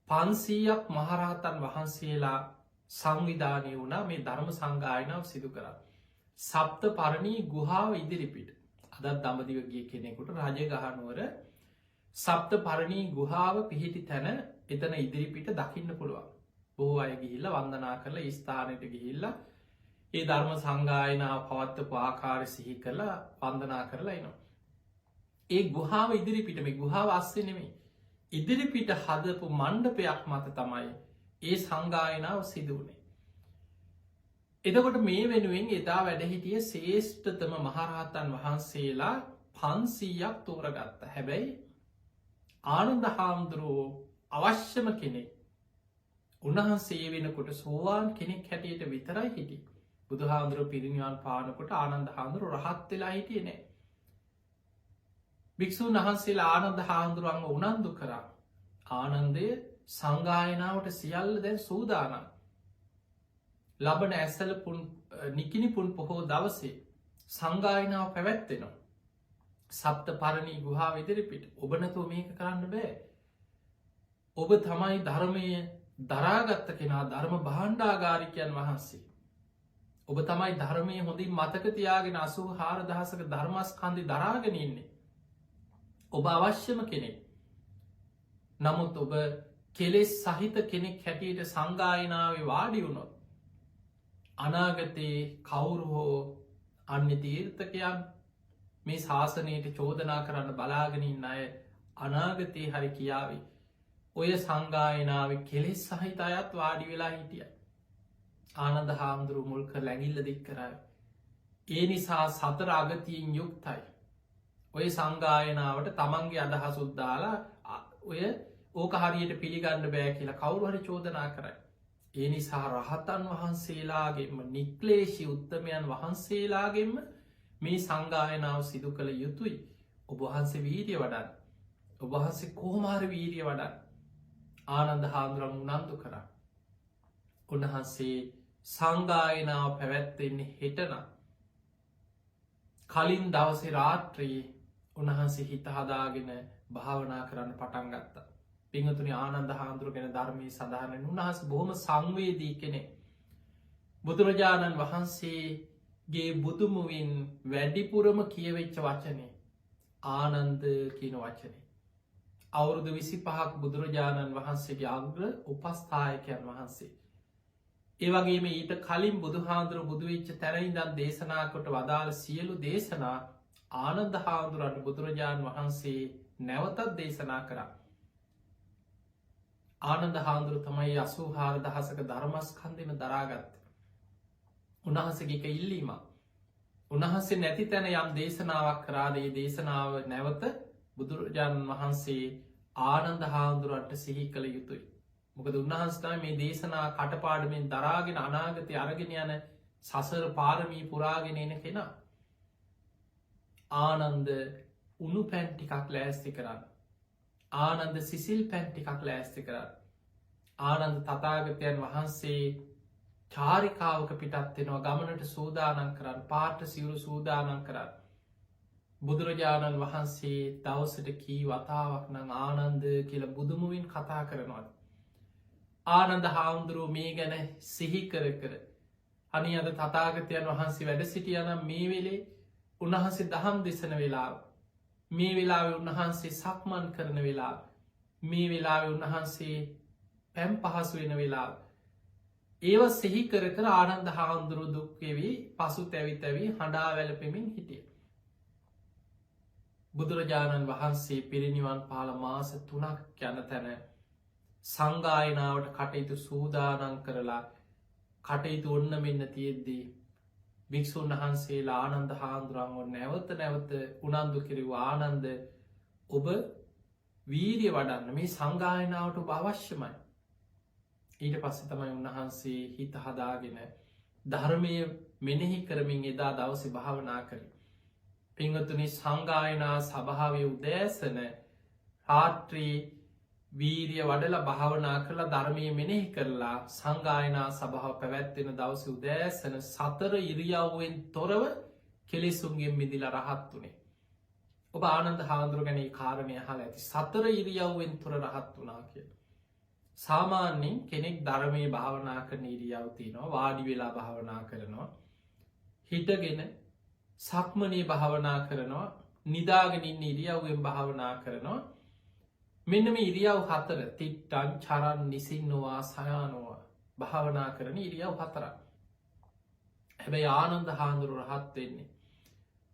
500ක් මහරහතන් වහන්සේලා සංවිධානය වුණා මේ ධර්ම සංගායනාව සිදු කරා. සප්ත පරණී ගුහාව ඉදිරිපිට අදත් දමදිව ගිය කෙනෙකුට රජගහනුවර සප්ත පරණී ගුහාව පිහිටි තැන එතන ඉදිරිපිට දකින්න පුළුවන්. බොහෝ අය ගිහිල්ල වන්දනා කරලා ස්ථානයට ගිහිල්ලා ඒ ධර්ම සංගායනාව පවත්වපු ආකාරය සිහි කරලා වන්දනා කරලා එනවා. ඒ ගුහාව ඉදිරිපිට මේ ගුහාව අස්සේ නෙමෙයි. ඉදිරිපිට හදපු මණ්ඩපයක් මත තමයි ඒ සංගායනාව සිදුවනේ. එතකොට මේ වෙනුවෙන් එදා වැඩහිටිය ශේෂ්ඨතම මහරහතන් වහන්සේලා 500ක් තෝරගත්ත. හැබැයි ආනන්ද හාමුදුරුවෝ අවශ්‍යම කෙනෙක් උන්වහන්සේ වෙනකොට සෝවාන් කෙනෙක් හැටියට විතරයි හිටි. බුදුහාමුදුරුවෝ පිරිනිවන් පානකොට ආනන්ද හාමුදුරුවෝ රහත් වෙලා හිටියේ නෑ. භික්ෂූන් වහන්සේලා ආනන්ද හාමුදුරුවන්ව උනන්දු කරා. ආනන්දය සංගායනාවට සියල්ල දැන් සූදානම්. ලබන ඇසල නිකිනි පුන් පොහෝ දවසේ සංගායනාව පැවැත්වෙනවා. සප්ත පරණී ගුහා ඉදිරිපිට ඔබ නැතුව මේක කරන්න බෑ. ඔබ තමයි ධර්මය දරාගත්ත කෙනා ධර්ම භාණ්ඩාගාරිකයන් වහන්සේ. ඔබ තමයි ධර්මය හොඳින් මතකතියාගෙන 84,000ක ධර්මස්කන්ධි දරාගෙන ඉන්නේ. ඔබ අවශ්‍යම කෙනෙක්. නමුත් ඔබ කෙලෙස් සහිත කෙනෙක් හැටියට සංගායනාවේ වාඩි වුණොත් අනාගතයේ කවුරු හෝ අන්‍ය තීර්ථකයන් මේ ශාසනයට චෝදනා කරන්න බලාගෙනින් අය අනාගතයේ හරි කියාවි. ඔය සංගායනාව කෙලෙස් සහිත අයත් වාඩි වෙලා හිටිය. ආනන්ද හාමුදුරු මුල්ක ලැගිල්ල දික් කරයි. ඒ නිසා සතර අගතියෙන් යුක්තයි. ඔය සංගායනාවට තමන්ගේ අදහසුද්දාලා ඔය ඕක හරියට පිළිගන්න බෑ කියලා කවුරුහරි චෝදනා කරයි. ඒ නිසා රහතන් වහන්සේලාගෙන්ම නික්ලේශි උත්තමයන් වහන්සේලාගෙන්ම මේ සංගායනාව සිදු කළ යුතුයි. ඔබහන්සේ වීරිය වඩන්. ඔබහන්සේ කෝමාර වීරිය වඩන්. ආනන්ද හාමුදුරන් උනන්දු කරා. උන්වහන්සේ සංගායනාව පැවැත්වෙන්නේ හෙටන. කලින් දවසේ රාත්‍රයේ උන්වහන්සේ හිත හදාගෙන භාවනා කරන්න පටන් ගත්තා. පිංහතුනි ආනන්ද හාමුදුරු ගැන ධර්මී සඳහනෙන් උන්හස් බොහොම සංවේදී කෙනෙ. බුදුරජාණන් වහන්සේගේ බුදුමුවින් වැඩිපුරම කියවෙච්ච වචනේ ආනන්ද කියන වචනේ. අවුරුදු 25ක් බුදුරජාණන් වහන්සේගේ අග්‍ර උපස්ථායකයන් වහන්සේ. ඒවගේම ඊට කලින් බුදුහාන්දුරු බුදුවෙච්ච තැනයිදන් දේශනාකොට වදාළ සියලු දේශනා ආනන්ද හාමුදුරන්ට බුදුරජාණන් වහන්සේ නැවතත් දේශනා කරා. ආනන්ද හාමුදුරු තමයි 84,000ක ධර්මස්කන්ධම දරාගත්ත. උන්වහන්සේගේ එක ඉල්ලීම. උන්වහන්සේ නැති තැන යම් දේශනාවක් කරාදේ දේශනාව නැවත බුදුරජාණන් වහන්සේ ආනන්ද හාමුදුරන්ට සිහි කළ යුතුයි. මොකද උන්වහන්සේ මේ දේශනා කටපාඩමෙන් දරාගෙන අනාගතය අරගෙන යන සසර පාරමී පුරාගෙන එන කෙනා. ආනන්ද උණු පැන් ටිකක් ලෑස්ති කරන්න. ආනන්ද සිසිල් පැන් ටිකක් ලෑස්ති කරන්න. ආනන්ද තථාගතයන් වහන්සේ චාරිකාවක පිටත්වෙනවා ගමනට සූදානන් කරන්න පාට සිවුරු සූදානන් කරන්න. බුදුරජාණන් වහන්සේ දවසට කී වතාවක් නම් ආනන්ද කියල බුදුමුවින් කතා කරනවාද. ආනන්ද හාමුදුරුව මේ ගැන සිහි කර කර අනි අද තථාගතයන් වහන්සේ වැඩ සිටියනම් මේ වෙලේ උන්වහන්සේ දහම් දෙසන වෙලාව මේ වෙලාව උන්වහන්සේ සක්මන් කරන වෙලා මේ වෙලාව උන්වහන්සේ පැම් පහසු වෙන වෙලා ඒව සිහි කර කර ආනන්ද හාමුදුරු දුක්වෙවී පසු තැවි තැවී හඬා වැලපෙමින් හිටිය. බුදුරජාණන් වහන්සේ පිරිනිවන් පාල මාස 3ක් යන තැන සංගායනාවට කටයුතු සූදානන් කරලා කටයුතු ඔන්න මෙන්න තියෙද්දී භික්‍ෂූන් වහන්සේලා ආනන්ද හාමුදුරන්ව නැවත නැවත උනන්දු කිරව ආනන්ද ඔබ වීරිය වඩන්න මේ සංගායනාවට ඔබ අවශ්‍යමයි. ඊට පස්ස තමයි උන්වහන්සේ හිත හදාගෙන ධර්මය මෙනෙහි කරමින් එදා දවස භාවනා කර. පිංහතුනි සංගායනා සභාවය උදෑසන රාත්‍රී වීරිය වඩල භාවනා කරලා ධර්මය මෙනෙහි කරලා සංගායනා සභාව පැවැත්වෙන දවස උදෑසන සතර ඉරියව්වෙන් තොරව කෙලෙසුන්ගෙන් මිදිල රහත් වනේ. ඔබ ආනන්ද හාමුදුරු ගැන කාරණය හල ඇති සතර ඉරියව්වෙන් තොර රහත් වනා කිය. සාමාන්‍යෙන් කෙනෙක් ධර්මය භාවනා කරන ඉරියව්තිනවා වාඩි වෙලා භාවනා කරනවා. හිටගෙන සක්මනය භාවනා කරනවා නිදාගෙනින් ඉරියව්වෙන් භාවනා කරනවා. මෙන්න මේ ඉරියව් 4 තිට්ටන් චරන් නිසින්නවා සයානවා භාවනා කරන ඉරියව් 4. හැබැයි ආනන්ද හාමුදුරු රහත් වෙන්නේ.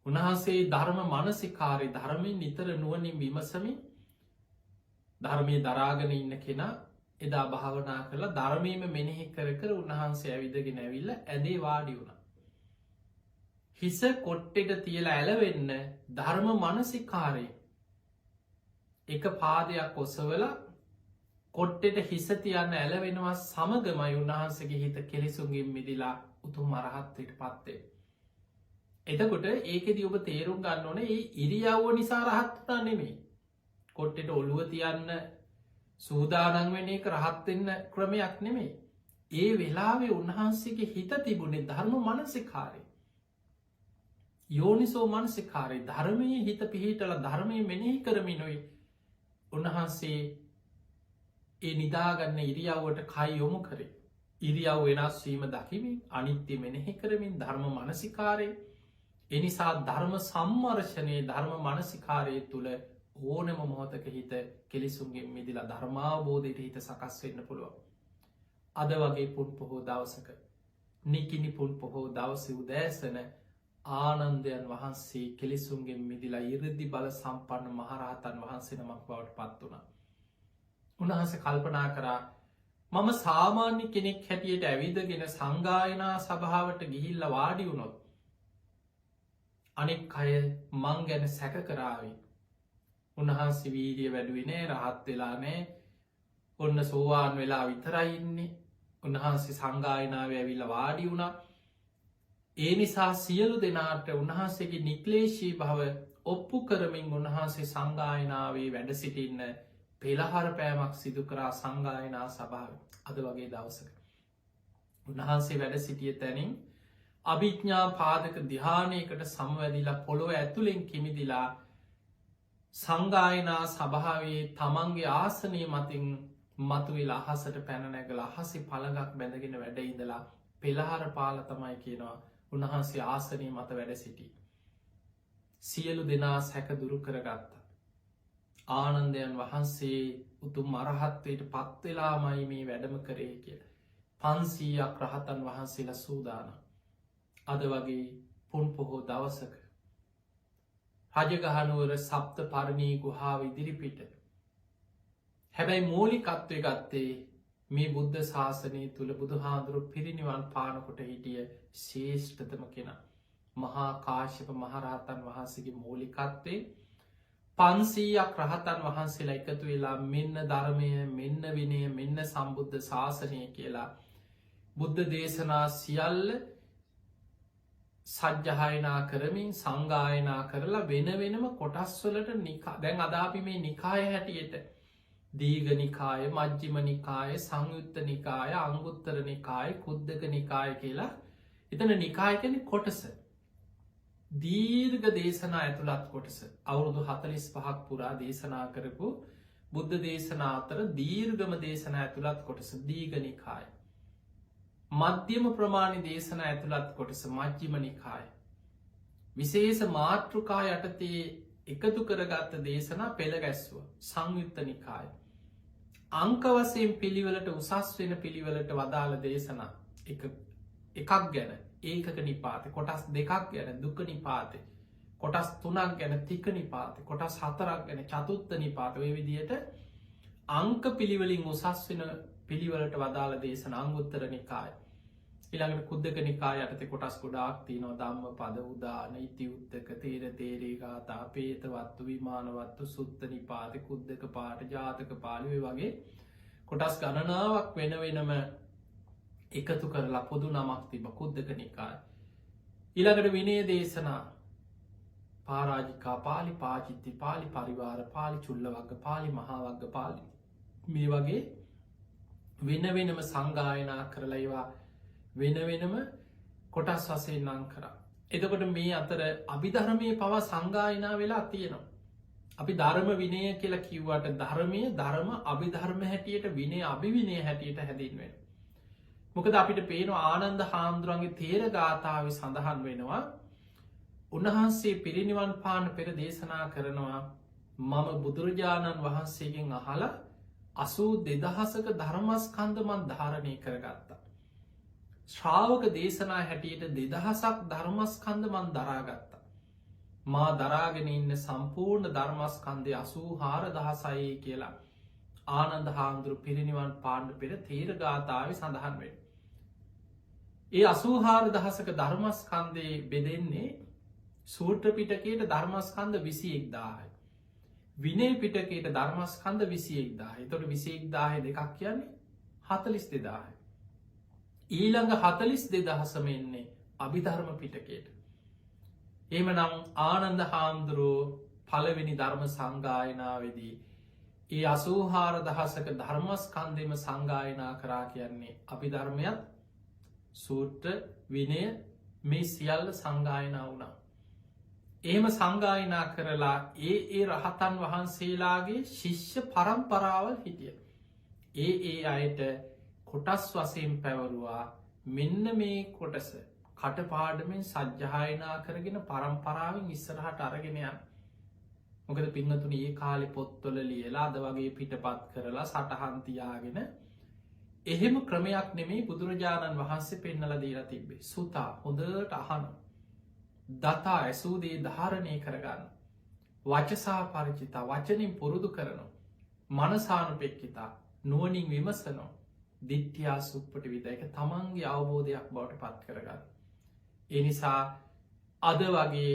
උන්වහන්සේ ධර්ම මනසිකාරය ධර්මයෙන් නිතර නුවනින් විමසමින් ධර්මය දරාගෙන ඉන්න කෙනා එදා භාවනා කරලා ධර්මයම මෙනෙහි කර කර උන්වහන්සේ ඇවිදගෙන ඇවිල්ල ඇදේ වාඩි වුණ. හිස කොට්ටෙට තියලා ඇලවෙන්න ධර්ම මනසිකාරය එක පාදයක් ඔසවල කොට්ටෙට හිස තියන්න ඇලවෙනවා සමගමයි උන්වහන්සගේ හිත කෙලෙසුන්ගින් මිදිලා උතුම් මරහත්වයට පත්වේ. එතකොට ඒකෙද ඔබ තේරුම් ගන්න ඕන ඒ ඉරියව්ව නිසා රහත්තා නෙමේ. කොට්ටෙට ඔළුව තියන්න සූදානන් වෙන එක රහත්වෙන්න ක්‍රමයක් නෙමේ. ඒ වෙලාවේ උන්වහන්සේගේ හිත තිබුණේ ධර්ම මනසිකාරය. යෝනිසෝ මනසිකාරය ධර්මය හිත පිහිටල ධර්මය මෙනෙහි කරමිනොයි උන්වහන්සේ ඒ නිදාගන්න ඉරියව්වට කයි යොමු කරේ. ඉරියව් වෙනස් වීම දකිමින් අනිත්‍ය මෙනෙහි කරමින් ධර්ම මනසිකාරය එනිසා ධර්ම සම්මර්ශනය ධර්ම මනසිකාරය තුළ ඕනම මොහොතක හිත කෙලිසුන්ගේ මිදිලා ධර්මාබෝධයට හිත සකස් වෙන්න පුළුවන්. අද වගේ පුන් පොහෝ දවසක නිකිනි පුන් පොහෝ දවස උදෑසන ආනන්දයන් වහන්සේ කෙලිසුන්ගේ මිදිලා ඉරදි බල සම්පන්න මහරහතන් වහන්සේ නමක් බවට පත් වුණ. උන්වහන්සේ කල්පනා කරා මම සාමාන්‍ය කෙනෙක් හැටියට ඇවිදගෙන සංගායනා සභාවට ගිහිල්ල වාඩි වුණොත් අනෙක් අය මං ගැන සැක කරාවි. උන්වහන්සේ වීරිය වැඩුවනේ රහත් වෙලානෑ ඔන්න සෝවාන් වෙලා විතරයින්නේ උන්වහන්සේ සංගායනාව ඇවිල්ල වාඩි වුණා. ඒ නිසා සියලු දෙනාට උන්වහන්සේගේ නික්ලේශී භව ඔප්පු කරමින් උන්වහන්සේ සංගායනාවේ වැඩ සිටින්න පෙළහර පෑමක් සිදු කරා සංගායනා සභාව අද වගේ දවසක. උන්වහන්සේ වැඩ සිටිය තැනින් අභිඥා පාදක දිහානයකට සමවැදිලා පොළොව ඇතුළෙන් කිමිදිලා සංගායනා සභාවේ තමන්ගේ ආසනය මතින් මතුවෙලා අහසට පැනනැගල අහසි පළඟක් බැඳගෙන වැඩඉඳලා පෙළහර පාල තමයි කියනවා උන්වහන්සේ ආසනය මත වැඩ සිටි. සියලු දෙනා සැක දුරු කරගත්තා. ආනන්දයන් වහන්සේ උතුම් මරහත්වයට පත්වෙලාමයි මේ වැඩම කරේ කිය. 500ක් රහතන් වහන්සේලා සූදාන. අද වගේ පුන් පොහෝ දවසක රජගහනුවර සප්ත පරණී ගුහාව ඉදිරිපිට. හැබැයි මූලිකත්වය ගත්තේ මේ බුද්ධ ශාසනය තුළ බුදු හාදුරු පිරිනිවන් පානකොට හිටිය ශේෂ්ඨතම කෙන මහා කාශ්‍යප මහරහතන් වහන්සේගේ මූලිකත්වේ 500ක් රහතන් වහන්සේලා එකතු වෙලා මෙන්න ධර්මය මෙන්න විනය මෙන්න සම්බුද්ධ ශාසනය කියලා බුද්ධ දේශනා සියල්ල සජ්්‍යහයනා කරමින් සංගායනා කරලා වෙන වෙනම කොටස්වලට දැන් අදාපි මේ නිකාය හැටියට දීග නිකාය මජ්ජිම නිකාය සංයුත්ත නිකාය අංගුත්තර නිකාය කුද්දක නිකාය කියලා එතන නිකායකෙන කොටස දීර්ඝ දේශනා ඇතුළත් කොටස අවුරුදු 45ක් පුරා දේශනා කරපු බුද්ධ දේශනා අතර දීර්ගම දේශනා ඇතුළත් කොටස දීග නිකාය මධ්‍යම ප්‍රමාණි දේශනා ඇතුළත් කොටස මජ්ජිම නිකාය විශේෂ මාතෘකා යටතේ එකතු කරගත්ත දේශනා පෙළ ගැස්ව සංයුත්ත නිකාය අංක වසයෙන් පිළිවලට උසස් වෙන පිළිවලට වදාළ දේශනා එකක් ගැන ඒකක නිපාත කොටස් දෙකක් ගැන දුක නිපාතය කොටස් 3ක් ගැන තික නිපාත කොටස් 4ක් ගැන චතුත්ත නිපාත ඔය විදියට අංක පිළිවලින් උසස් වෙන පිළිවලට වදාළ දේශන අංගුත්තර නිකාය ඉළඟට කුද්දක නිකාය යටතේ කොටස් ගොඩාක් තියනවා ධම්ම පද උදාන ඉති උත්තක තේර තේරේ ගාතා පේතවත්තු විමානවත්තු සුත්ත නිපාත කුද්දක පාට ජාතක පාලිවේ වගේ කොටස් ගණනාවක් වෙන වෙනම එකතු කරලා පොදු නමක් තිබ කුද්දක නිකාය ඉළඟට විනය දේශනා පාරාජිකා පාලි පාචිත්ති පාලි පරිවාර පාලි චුල්ල වග පාලි මහාවග්ග පාලි මේ වගේ වෙන වෙනම සංගායනා කරලයිවා වෙන වෙනම කොටස් වසයෙන් නං කර. එතකොට මේ අතර අභිධර්මය පවා සංගායනා වෙලා තියෙනවා. අපි ධර්ම විනය කියලා කිව්වට ධර්මය ධර්ම අභිධර්ම හැටියට විනය අභිවිනය හැටියට හැදින්වෙන. මොකද අපිට පේන ආනන්ද හාමුදුරුවන්ගේ තේර ගාථාව සඳහන් වෙනවා උන්වහන්සේ පිරිනිවන් පාන පෙර දේශනා කරනවා මම බුදුරජාණන් වහන්සේගෙන් අහල 82,000ක ධර්මස්කන්ධමන් ධාරණය කරගත්තා. ශ්‍රාවක දේශනා හැටියට 2,000ක් ධර්මස්කන්ධමන් දරාගත්තා. මා දරාගෙන ඉන්න සම්පූර්ණ ධර්මස්කන්ධය 84,000යි කියලා ආනන්ද හාමුදුරු පිරිනිවන් පාණ්ඩ පෙර තේර ගාථාව සඳහන් වේ. ඒ 84,000ක ධර්මස්කන්ධයේ බෙදෙන්නේ සූත්‍ර පිටකයට ධර්මස්කන්ධ 21,000යි. විනය පිටකයට ධර්මස්කන්ධ 21,000යි. එතකොට 21,000 දෙකක් කියන්නේ 42,000යි. ඊළඟ 42,000ම එන්නේ අභිධර්ම පිටකයට. එහෙමනම් ආනන්ද හාමුදුරුවෝ පළවෙනි ධර්ම සංගායනාවේදී ඒ 84,000ක ධර්මස්කන්ධෙම සංගායනා කරා කියන්නේ අභිධර්මයත් සූත්‍ර විනය මේ සියල්ල සංගායනා වුණා. එහෙම සංගායනා කරලා ඒ රහතන් වහන්සේලාගේ ශිෂ්‍ය පරම්පරාවල් හිටිය. ඒ අයට කොටස් වශයෙන් පැවරුවා මෙන්න මේ කොටස කටපාඩමෙන් සජ්්‍යායනා කරගෙන පරම්පරාවෙන් ඉස්සරහට අරගෙනයන් මොකද පිංහතුන ඒ කාලි පොත්තොල ලියලා අද වගේ පිටපත් කරලා සටහන්තියාගෙන එහෙම ක්‍රමයක් නෙමේ බුදුරජාණන් වහන්සේ පෙන්නල දීලා තිබ්බේ සුතා හොඳට අහන දතා ඇසූදේ ධාරණය කරගන්න වචසා පරිචිතා වචනින් පුරුදු කරනු මනසානුපෙක්කිතා නුවනින් විමසනෝ දිට්්‍යයා සුප්පට විද එක තමන්ගේ අවබෝධයක් බවට පත් කරගන්න. එනිසා අද වගේ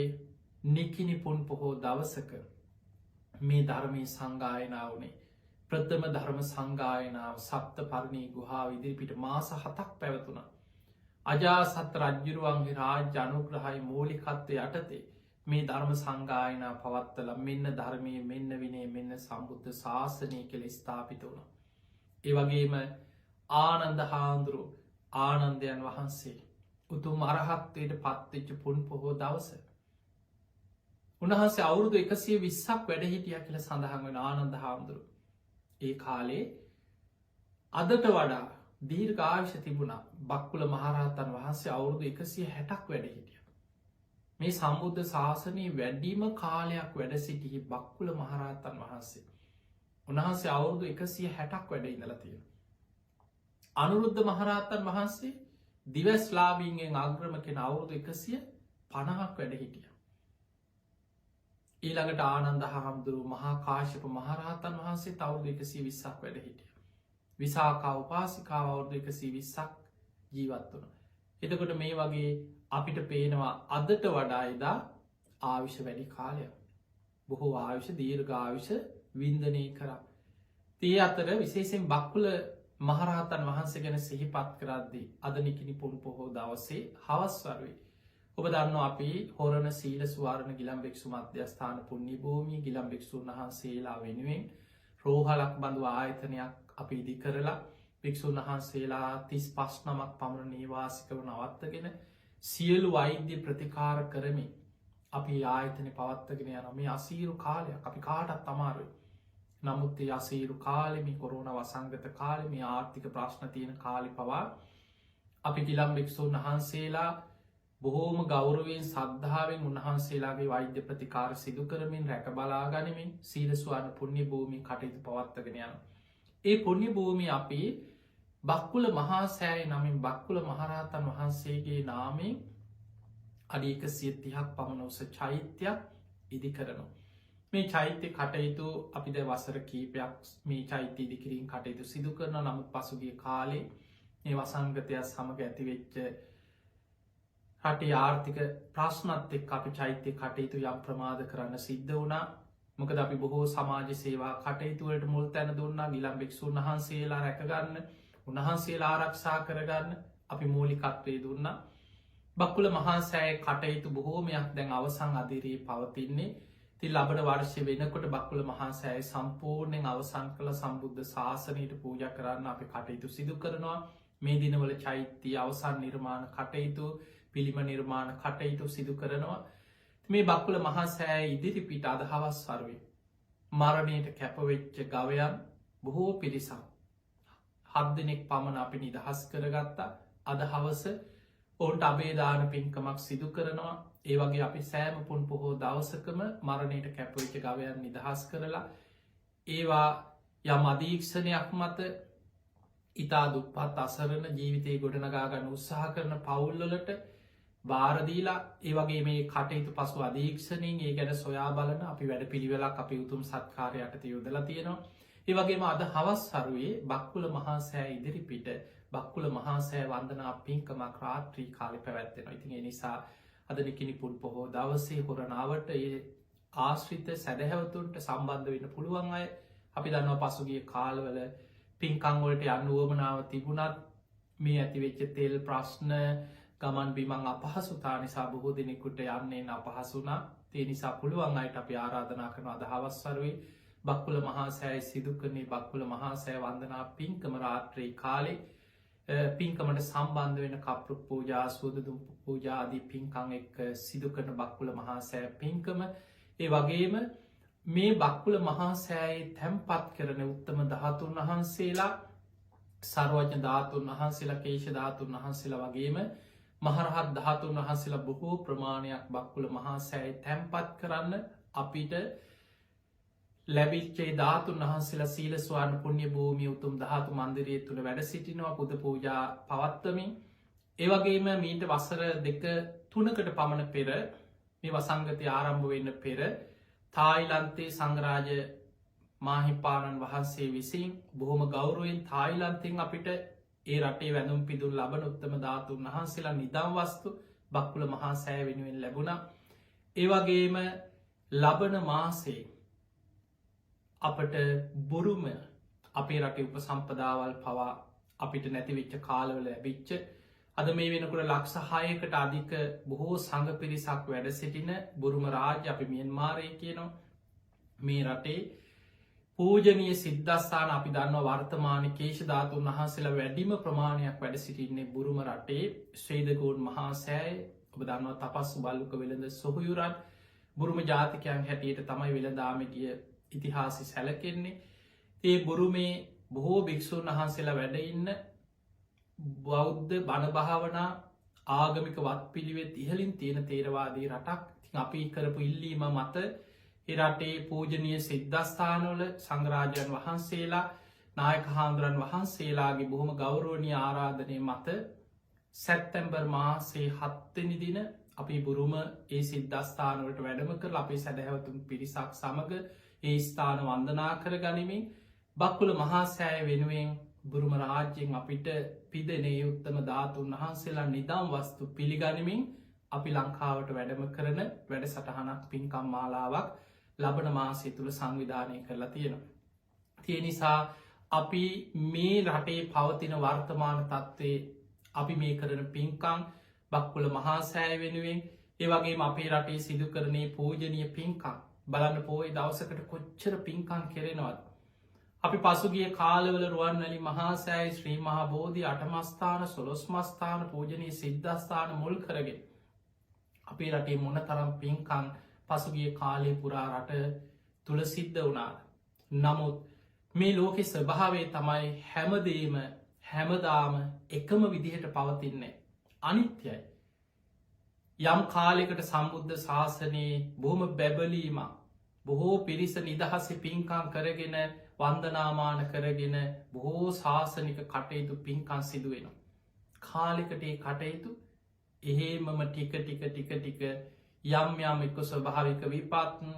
නිකිනි පුන් පොහෝ දවසක මේ ධර්මී සංගායනාවනේ ප්‍රථම ධර්ම සංගායනාව සප්ත පරණී ගුහා ඉදිරිපිට මාස 7ක් පැවතුන. අජාසත් රජ්ජුරුවන්ගේ රාජ්‍ය අනුග්‍රහයි මූලිකත්වය යටතේ මේ ධර්ම සංගායනා පවත්තල මෙන්න ධර්මය මෙන්න විනේ මෙන්න සම්බුද්ධ ශාසනය කෙල ස්ථාපිත වුණ. ඒවගේම ආනන්ද හාන්දුරු ආනන්දයන් වහන්සේ උතුම් අරහත්වයට පත්වෙච්ච පුන් පොහෝ දවස. උන්වහන්සේ අවුරුදු 120ක් වැඩ හිටිය කියල සඳහන් වෙන ආනන්ද හාමුදුරු. ඒ කාලේ අදට වඩා දීර්ඝායුෂ තිබුණා බක්කුල මහරහතන් වහන්සේ අවුරුදු 160ක් වැඩ හිටිය. මේ සම්බුද්ධ ශාසනයේ වැඩිම කාලයක් වැඩ සිටිහි බක්කුල මහරහතන් වහන්සේ. උන්වහන්සේ අවුරුදු 160ක් වැඩ ඉඳලා තියෙනවා. අනුරුද්ධ මහරහතන් වහන්සේ දිවස්ලාභීන්ගෙන් අග්‍රම කෙන අවුරුදු 150ක් වැඩ හිටිය. ඊළඟට ආනන්ද හාමුදුරු මහා කාශ්‍යප මහරහතන් වහන්සේ අවුරුදු 120ක් වැඩ හිටිය. විසාකා උපාසිකාව අවුරුදු 120ක් ජීවත් වුණ. එතකොට මේ වගේ අපිට පේනවා අදට වඩා එදා ආවිෂ වැඩි කාලයක්. බොහෝ ආවිෂ දීර්ඝාවිෂ වින්දනය කරා. තිය අතර විශේෂෙන් බක්කුල මහරහතන් වහන්සේ ගැන සිහිපත් කරද්දී අද නිකිනි පුන් පොහෝ දවසේ හවස්වරුවේ. ඔබ දන්න අපි හොරණ සීල ස්වාරණ ගිලම් භික්ෂු මධ්‍යස්ථාන පුුණ්‍ය භූමී ගිලම් භික්ෂූන් වහන්සේලා වෙනුවෙන් රෝහලක් බඳු ආයතනයක් අපි ඉදි කරලා භික්‍ෂූන් වහන්සේලා 35 නමක් පමණ නීවාසිකව නවත්තගෙන සියලු වෛද්‍ය ප්‍රතිකාර කරමින් අපි ආයතන පවත්තගෙන යන මේ අසීරු කාලයක් අපි කාටත් අමාරුයි. නමුත් ඒ අසීරු කාලෙමි කොරුණ වසංගත කාලෙමි ආර්ථික ප්‍රශ්න තියෙන කාලි පවා අපි ගිලම් භික්‍ෂූන් වහන්සේලා බොහෝම ගෞරවෙන් සද්ධාවෙන් උන්වහන්සේලාගේ වෛද්‍ය ප්‍රතිකාර සිදු කරමින් රැක බලාගනිමින් සීලස්වාන පුුණ්‍ය භූමි කටයුතු පවත්තගෙන යන. ඒ පුුණ්‍ය භූමි අපි බක්කුල මහා සෑය නමින් බක්කුල මහරහතන් වහන්සේගේ නාමෙන් අඩික 130ක් පමණ උස චෛත්‍යයක් ඉදි කරනු. මේ චෛත්‍ය කටයුතු අපිද වසර කීපයක් මේ චෛත්‍ය ඉදිකිරින් කටයුතු සිදු කරන නමුත් පසුගේ කාලේ මේ වසංගතයක් සමඟ ඇතිවෙච්ච රටේ ආර්ථික ප්‍රශ්නත් එක් අපි චෛත්‍ය කටයුතු යම් ප්‍රමාද කරන්න සිද්ධ වුණා. මොකද අපි බොහෝ සමාජ සේවා කටයුතුවලට මුල් තැන දුන්නා ගිලම් භික්ෂූන් වහන්සේලා රැකගන්න උන්වහන්සේලා ආරක්ෂා කරගන්න අපි මූලිකත්වය දුන්නා. බක්කුල මහාසෑය කටයුතු බොහෝමයක් දැන් අවසං අදිරී පවතින්නේ ති ලබන වර්ෂය වෙනකොට බක්කුල මහාසෑය සම්පූර්ණයෙන් අවසං කළ සම්බුද්ධ ශාසනයට පූජ කරන්න අපි කටයුතු සිදු කරනවා. මේ දිනවල චෛත්‍යය අවසන් නිර්මාණ කටයුතු පිළිම නිර්මාණ කටයුතු සිදු කරනවා. මේ බක්කුල මහාසෑය ඉදිරි පිට අදහවස් සරුවේ. මරණයට කැපවෙච්ච ගවයන් බොහෝ පිරිසක් 7 දෙනෙක් පමණ අපි නිදහස් කරගත්තා. අද හවස ඔවුන්ට අබේදාන පින්කමක් සිදු කරනවා. ඒ වගේ අපි සෑම පුන් පොහෝ දවසකම මරණයට කැපවෙච්ච ගවයන් නිදහස් කරලා ඒවා යම් අධීක්ෂණයක් මත ඉතා දුප්පත් අසරණ ජීවිතය ගොඩනගාගන්න උත්සාහ කරන පවුල්ලොලට බාරදීලා ඒවගේ මේ කටයුතු පසු අධීක්ෂණයෙන් ඒ ගැන සොයා බලන අපි වැඩ පිළිවෙලක් අපි උතුම් සත්කාරයටත යොදලා තියෙනවා. ඒවගේම අද හවස් සරුවේ බක්කුල මහාසෑ ඉදිරිපිට බක්කුල මහාසෑ වන්දනා පින්කමක් රාත්‍රී කාලි පැවැත්වෙනවා. ඉතින් ඒ නිසා අද නිකිනි පුන් පොහෝ දවසේ හොරනාවට ඒ ආශ්‍රිත සැදැහැවතුන්ට සම්බන්ධ වෙන්න පුළුවන් අය අපි දන්නවා පසුගිය කාලවල පින්කංවලට යන්න වුවමනාව තිබුණත් මේ ඇතිවෙච්ච තෙල් ප්‍රශ්න ගමන් බිමං අපහසුතා නිසා බොහෝ දෙනෙකුට යන්නේ අපහසුනා. ඒ නිසා පුළුවන් අයට අපි ආරාධනා කරන අදහවස්සරුවේ බක්කුල මහාසෑයි සිදු කරන්නේ බක්කුල මහාසෑ වන්දනා පින්කම රාත්‍රී කාලේ පින්කමට සම්බන්ධ වෙන කප්රු පූජා සූදදුම් පූජාදී පින්කං එක් සිදු කරන බක්කුල මහාසෑ පින්කම. ඒ වගේම මේ බක්කුල මහාසෑයේ තැම්පත් කරන උත්තම ධාතුන් වහන්සේලා සර්වඥ ධාතුන් වහන්සේලා කේශ ධාතුන් වහන්සේලා වගේම මහරහත් ධාතුන් වහන්සේලා බොහෝ ප්‍රමාණයක් බක්කුල මහා සෑය තැන්පත් කරන්න අපිට ලැබිච්චේ ධාතුන් වහන්සේලා සීල ස්වාර්ණ පුණ්‍ය භූමිය උතුම් ධාතු මන්දිරය තුළ වැඩ සිටිනවා පුද පූජා පවත්වමින් ඒවගේම මීට වසර 2-3කට පමණ පෙර මේ වසංගතය ආරම්භ වෙන්න පෙර තායිලන්තයේ සංඝරාජ මාහිපාණන් වහන්සේ විසින් බොහොම ගෞරුවෙන් තායිලන්තෙන් අපිට ඒ රටේ වැඳුම් පිදුම් ලබන උත්තම ධාතුන් වහන්සේලා නිදම් වස්තු බක්කුල මහා සෑය වෙනුවෙන් ලැබුණා. ඒවගේම ලබන මාසේ අපට බුරුම අපේ රටේ උප සම්පදාවල් පවා අපිට නැතිවිච්ච කාලවල ඇබිච්ච අද මේ වෙනකුට ලක්ෂ 6කට අධික බොහෝ සංඝ පිරිසක් වැඩ සිටින බුරුම රාජ්‍ය අපි මියන්මාරය කියනවා මේ රටේ පූජනීය සිද්ධස්ථාන අපි දන්න වර්තමාන කේශ ධාතුන් වහන්සේලා වැඩිම ප්‍රමාණයක් වැඩ සිටින්නේ බුරුම රටේ ශ්‍රේදගෝන් මහා සෑය ඔබ දන්නවා තපස් සුබල්ලුක වෙළඳ සොහොයුරන් බුරුම ජාතිකයන් හැටියට තමයි වෙළඳාම ගිය ඉතිහාසි සැලකෙන්නේ ඒ බුරුමේ බොහෝ භික්‍ෂූන් වහන්සේලා වැඩඉන්න බෞද්ධ බණභාවනා ආගමික වත් පිළිවෙත් ඉහලින් තියෙන තේරවාදී රටක් ති අපි කරපු ඉල්ලීම මත එරටේ පූජනය සිද්ධස්ථානවල සංඝරාජයන් වහන්සේලා නායක හාමුදුරන් වහන්සේලාගේ බොහොම ගෞරෝණී ආරාධනය මත සැත්තැම්බර් මාසේ 7 දින අපි බුරුම ඒ සිද්ධස්ථානවලට වැඩම කර අපේ සැදැහැවතුන් පිරිසක් සමඟ ඒ ස්ථාන වන්දනා කර ගනිමින් බක්කුල මහා සෑය වෙනුවෙන් බුරුම රාජ්‍යයෙන් අපිට පිදනේ උත්තම ධාතුන් වහන්සේලා නිදම් වස්තු පිළිගනිමින් අපි ලංකාවට වැඩම කරන වැඩ සටහනක් පින්කම් මාලාවක් ලබන මාසය තුළ සංවිධානය කරලා තියෙනවා. තිය නිසා අපි මේ රටේ පවතින වර්තමාන තත්ත්වයේ අපි මේ කරන පින්කම් බක්කුල මහා සෑය වෙනුවෙන් ඒවගේ අපේ රටේ සිදු කරනේ පූජනය පින්කම් බලන්න පෝයි දවසකට කොච්චර පින්කම් කෙරෙනවත්. අපි පසුගිය කාලවල රුවන්වැලි මහාසෑයි ශ්‍රී මහා බෝධි අටමස්ථාන සොළොස්මස්ථාන පූජනී සිද්ධස්ථාන මුල් කරගෙන අපේ රටේ මොන තරම් පින්කං පසුගිය කාලය පුරා රට තුළ සිද්ධ වනාද. නමුත් මේ ලෝකෙ ස්වභාවේ තමයි හැමදේම හැමදාම එකම විදිහට පවතින්නේ. අනිත්‍යයි. යම් කාලෙකට සම්බුද්ධ ශාසනයේ බොහොම බැබලීම බොහෝ පිරිස නිදහස පින්කං කරගෙන වන්දනාමාන කරගෙන බොහෝ ශාසනික කටයුතු පින්කන් සිදුවෙනවා. කාලෙකටේ කටයුතු එහෙමම ටික යම් යම් එක්ක ස්වභාවික විපත්න්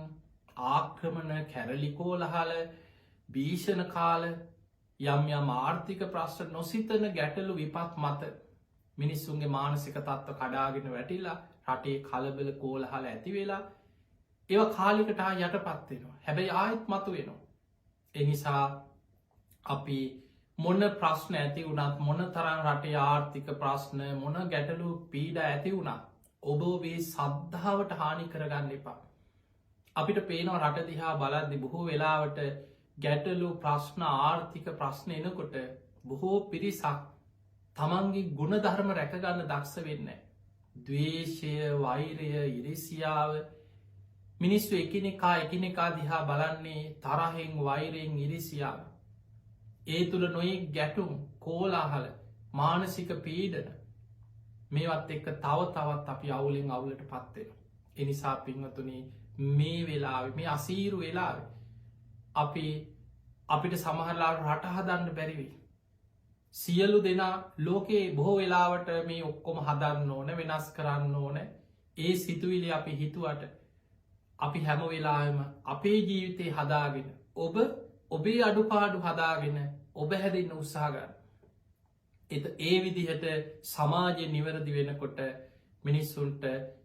ආක්‍රමණ කැරලිකෝලහල භීෂණ කාල යම් යම් ආර්ථික ප්‍රශ්න නොසිතන ගැටලු විපත් මත මිනිස්සුන්ගේ මානසික තත්ව කඩාගෙන වැටිලා රටේ කලබල කෝලහල ඇති වෙලා ඒව කාලිකටා යට පත්වෙනවා හැබැයි ආයත් මතු වෙනවා. එනිසා අපි මොන ප්‍රශ්න ඇති වුණත් මොන තරන් රටේ ආර්ථික ප්‍රශ්න මොන ගැටලු පීඩ ඇති වුණා ඔබෝවේ සද්ධාවට හානි කරගන්න එපා. අපිට පේනවා රට දිහා බලද්දි බොහෝ වෙලාවට ගැටලු ප්‍රශ්න ආර්ථික ප්‍රශ්න එනකොට බොහෝ පිරිසක් තමන්ගේ ගුණ ධර්ම රැකගන්න දක්ෂ වෙන්න. දවේශය වෛරය ඉරිසියාව මිනිස්සු එකිනෙකා දිහා බලන්නේ තරහෙන් වෛරයෙන් ඉරිසියාව. ඒ තුළ නොයි ගැටුම් කෝලාහල මානසික පීඩන මේවත් එක්ක තවත් අපි අවුලෙන් අවුලට පත්වෙන. එනිසා පින්වතුනි මේ වෙලාව මේ අසීරු වෙලාව අපිට සමහරලා රටහදන්න බැරිවී. සියලු දෙනා ලෝකයේ බොහෝ වෙලාවට මේ ඔක්කොම හදන්න ඕන වෙනස් කරන්න ඕන ඒ සිතුවිලි අපි හිතුවට අපි හැම වෙලාම අපේ ජීවිතය හදාගෙන ඔබේ අඩුපාඩු හදාගෙන ඔබ හැදන්න උත්සාහගන්න. ඒ විදිහට සමාජය නිවැරදි වෙනකොට මිනිස්සුන්ට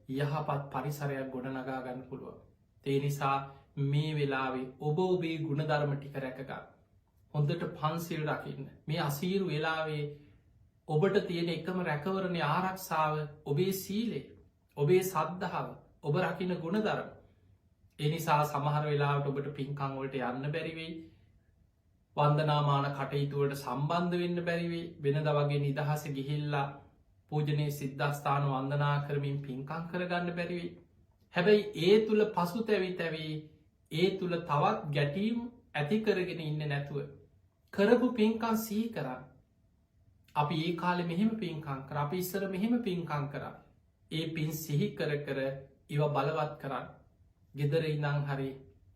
යහපත් පරිසරයක් ගොඩනගා ගන්න පුළුව. ඒ නිසා මේ වෙලාවේ ඔබේ ගුණධර්ම ටික රැකගන්න. හොඳට පන්සිල් රකින්න මේ අසීරු වෙලාවේ ඔබට තියෙන එකම රැකවරණය ආරක්ෂාව ඔබේ සීලේ ඔබේ සද්ධාව ඔබ රකින ගුණධර්ම. එනිසා සමහර වෙලාවට ඔබට පින්කංවලට යන්න බැරිවෙයි වන්දනාමාන කටයුතුවට සම්බන්ධ වෙන්න බැරිවේ වෙනද වගේ නිදහස ගිහිල්ලා පූජනය සිද්ධස්ථාන වන්දනා කරමින් පින්කං කරගන්න බැරිවේ. හැබැයි ඒ තුළ පසු තැවී ඒ තුළ තවත් ගැටීම් ඇති කරගෙන ඉන්න නැතුව කරපු පින්කන් සී කරන්න අපි ඒ කාලෙ මෙහෙම පින්කං කර අපි ඉස්සර මෙහෙම පින්කං කරා ඒ පින් සිහි කර කර ඒව බලවත් කරන්න ගෙදර ඉඳං හරි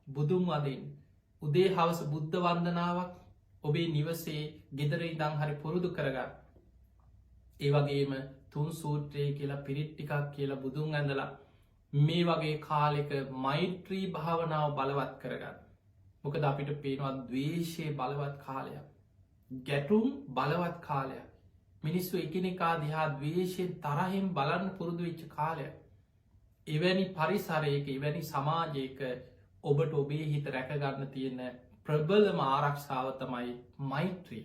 බුදුන් වදින් උදේ හවස බුද්ධ වන්දනාවක් ඔබේ නිවසේ ගෙදර ඉඳං හරි පුරුදු කරගන්න ඒ වගේම තුන් සූත්‍රයේ කියලා පිරිට්ටිකක් කියලා බුදුන් ඇඳලා මේ වගේ කාලෙක මෛත්‍රී භාවනාව බලවත් කරගන්න මොකද අපිට පේනවා ද්වේශය බලවත් කාලයක් ගැටුම් බලවත් කාලයක් මිනිස්සු එකනෙකා දිහා ද්වේශයෙන් තරහෙන් බලන්න පුරුදු වෙච්ච කාලයක් එවැනි පරිසරයක එවැනි සමාජයක ඔබට ඔබේ හිත රැකගන්න තියෙන ප්‍රබලම ආරක්ෂාව තමයි මෛත්‍රී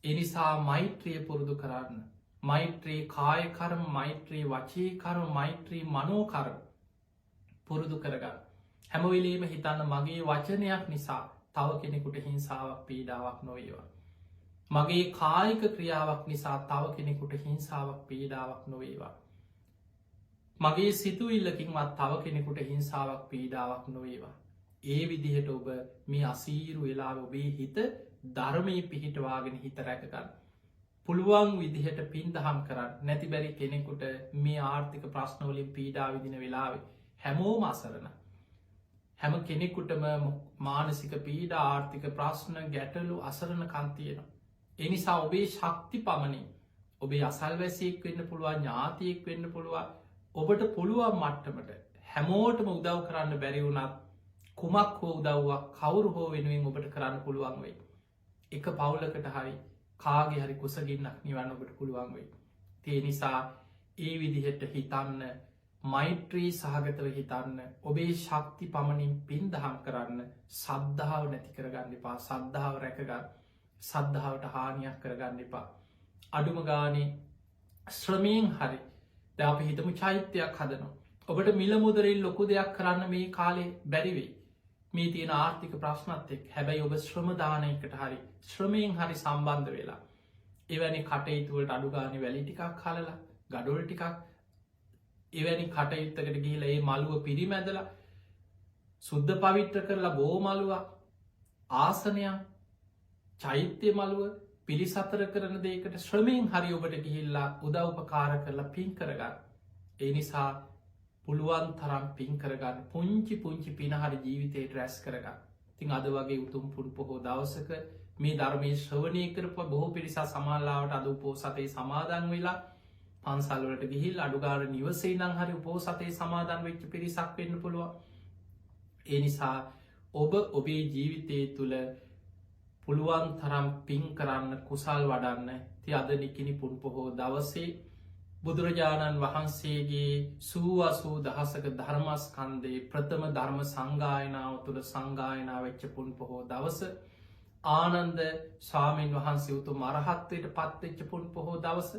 එනිසා මෛත්‍රිය පුරුදු කරන්න මෛත්‍රී කායකරම මෛත්‍රී වචීකරම මෛත්‍රී මනෝකරම පුරුදු කරගන්න හැමවෙලේම හිතන්න මගේ වචනයක් නිසා තව කෙනෙකුට හිංසාවක් පීඩාවක් නොවේවා මගේ කායික ක්‍රියාවක් නිසා තව කෙනෙකුට හිංසාවක් පීඩාවක් නොවේවා මගේ සිතුවිල්ලකින්වත් තව කෙනෙකුට හිංසාවක් පීඩාවක් නොවේවා ඒ විදිහට ඔබ මේ අසීරු වෙලා ඔබේ හිත ධර්මය පිහිටවාගෙන හිත රැකගන්න පුළුවන් විදිහට පින්දහම් කරන්න නැති බැරි කෙනෙකුට මේ ආර්ථික ප්‍රශ්නවලින් පීඩා විදින වෙලාවේ හැමෝම අසරණ හැම කෙනෙකුටම මානසික පීඩ ආර්ථික ප්‍රශ්න ගැටලු අසරණ කන්තියෙන එනිසා ඔබේ ශක්ති පමණින් ඔබේ අසල්වැසයෙක් වෙන්න පුළුවන් ඥාතියෙක් වෙන්න පුළුවන් ඔබට පුළුවන් මට්ටමට හැමෝටම උදව් කරන්න බැරිවුණත් කුමක් හෝ උදව්වක් කවුරු හෝ වෙනුවෙන් ඔබට කරන්න පුළුවන් වෙයි එක පවුලකට හරි කාගේ හරි කුසගින්නක් නිවන්න ඔබට පුළුවන් වෙයි තේ නිසා ඒ විදිහට හිතන්න මෛත්‍රී සහගතව හිතන්න ඔබේ ශක්ති පමණින් පින් දහම් කරන්න සද්ධාව නැති කරගන්න එපා සද්ධාව රැකගන්න සද්ධාවට හානියක් කරගන්න එපා අඩුම ගානේ ශ්‍රමයෙන් හරි ද අපි හිතමු චෛත්‍යයක් හදනවා ඔබට මිල මුදරින් ලොකු දෙයක් කරන්න මේ කාලේ බැරිවෙයි මේ තියෙන ආර්ථික ප්‍රශ්නත් එක් හැබැයි ඔබ ශ්‍රමදානයකට හරි ශ්‍රමයෙන් හරි සම්බන්ධ වෙලා එවැනි කටයුතුවලට අඩුගානි වැලි ටිකක් කලලා ගඩොල් ටිකක් එවැනි කටයුත්තකට ගිහිල ඒ මළුව පිරිමැදලා සුද්ධ පවිට්‍ර කරලා බෝ මළුවක් ආසනයක් චෛත්‍ය මළුව පිළිසතර කරන දේකට ශ්‍රමයෙන් හරි ඔබට ගිහිල්ලා උදව්පකාර කරලා පින් කරගන්න ඒ නිසා පුළුවන් තරම් පින් කරගන්න පුංචි පුංචි පිනහරි ජීවිතයට රැස් කරගන්න තින් අද වගේ උතුම් පුන් පොහෝ දවසක මේ ධර්මය ශ්‍රවණය කරප බොහෝ පිරිසා සමාල්ලාවට අද උපෝ සතේ සමාදන් වෙලා පන්සල්වලට ගිහිල් අඩුගාර නිවසේ නං හරි උපෝ සතේ සමාදන් වෙච්ච පිරිසක් වෙන්න පුළුවන් ඒ නිසා ඔබ ඔබේ ජීවිතය තුළ පුළුවන් තරම් පින් කරන්න කුසල් වඩන්න ති අද නිකිනි පුන් පොහෝ දවසේ බුදුරජාණන් වහන්සේගේ සූවසූ දහසක ධර්මස්කන්දේ ප්‍රථම ධර්ම සංගායනාව තුළ සංගායනා වෙච්ච පුන් පොහෝ දවස ආනන්ද ස්වාමීන් වහන්සේ උතු මරහත්වයට පත්වෙච්ච පුන් පොහෝ දවස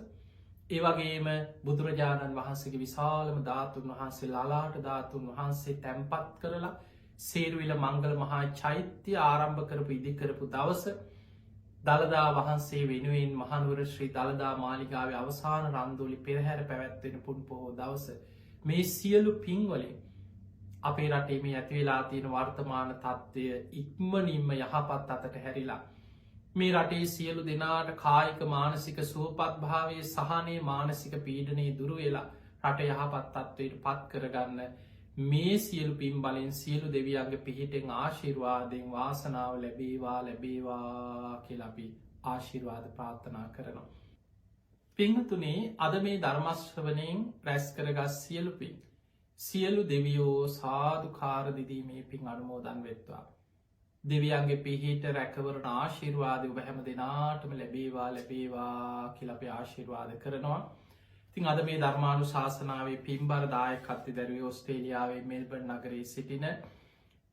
ඒවගේම බුදුරජාණන් වහන්සේගේ විශාලම ධාතුන් වහන්සේ ලලාට ධාතුන් වහන්සේ තැන්පත් කරලා සේරුවිල මංගල මහා චෛත්‍ය ආරම්භ කරපු ඉදි කරපු දවස දළදා වහන්සේ වෙනුවෙන් මහනුවර ශ්‍රී දළදා මාලිගාවේ අවසාන රන්දුලි පෙරහැර පැවැත්වෙන පුන් පොහෝ දවස මේ සියලු පින්වලින් අපේ රටේ මේ ඇතිවෙලා තියෙන වර්තමාන තත්ත්වය ඉක්මනින්ම යහපත් අතට හැරිලා මේ රටේ සියලු දෙනාට කායික මානසික සුවපත් භාවය සහනේ මානසික පීඩනය දුරුවෙලා රට යහපත් තත්ත්වයට පත් කරගන්න මේ සියලු පින් බලෙන් සියලු දෙවියන්ගේ පිහිටෙන් ආශිර්වාදයෙන් වාසනාව ලැබේවා කියලපි ආශිර්වාද ප්‍රාර්ථනා කරනවා. පිංහතුනේ අද මේ ධර්මශ්‍රවනයෙන් රැස් කරගස් සියලු පින් සියලු දෙවියෝ සාධකාරදිදී පින් අනුමෝදන් වෙත්වා. දෙවියන්ගේ පිහිට රැකවරන ආශිර්වාදය ඔබ හැම දෙනාටම ලැබේවා කියලපේ ආශිර්වාද කරනවා. තින් අද මේ ධර්මානු ශාසනාවේ පින්බර දායකත්ති දැරුවේ ඔස්ට්‍රේලියාවේ මෙල්බර්න් නගරේ සිටින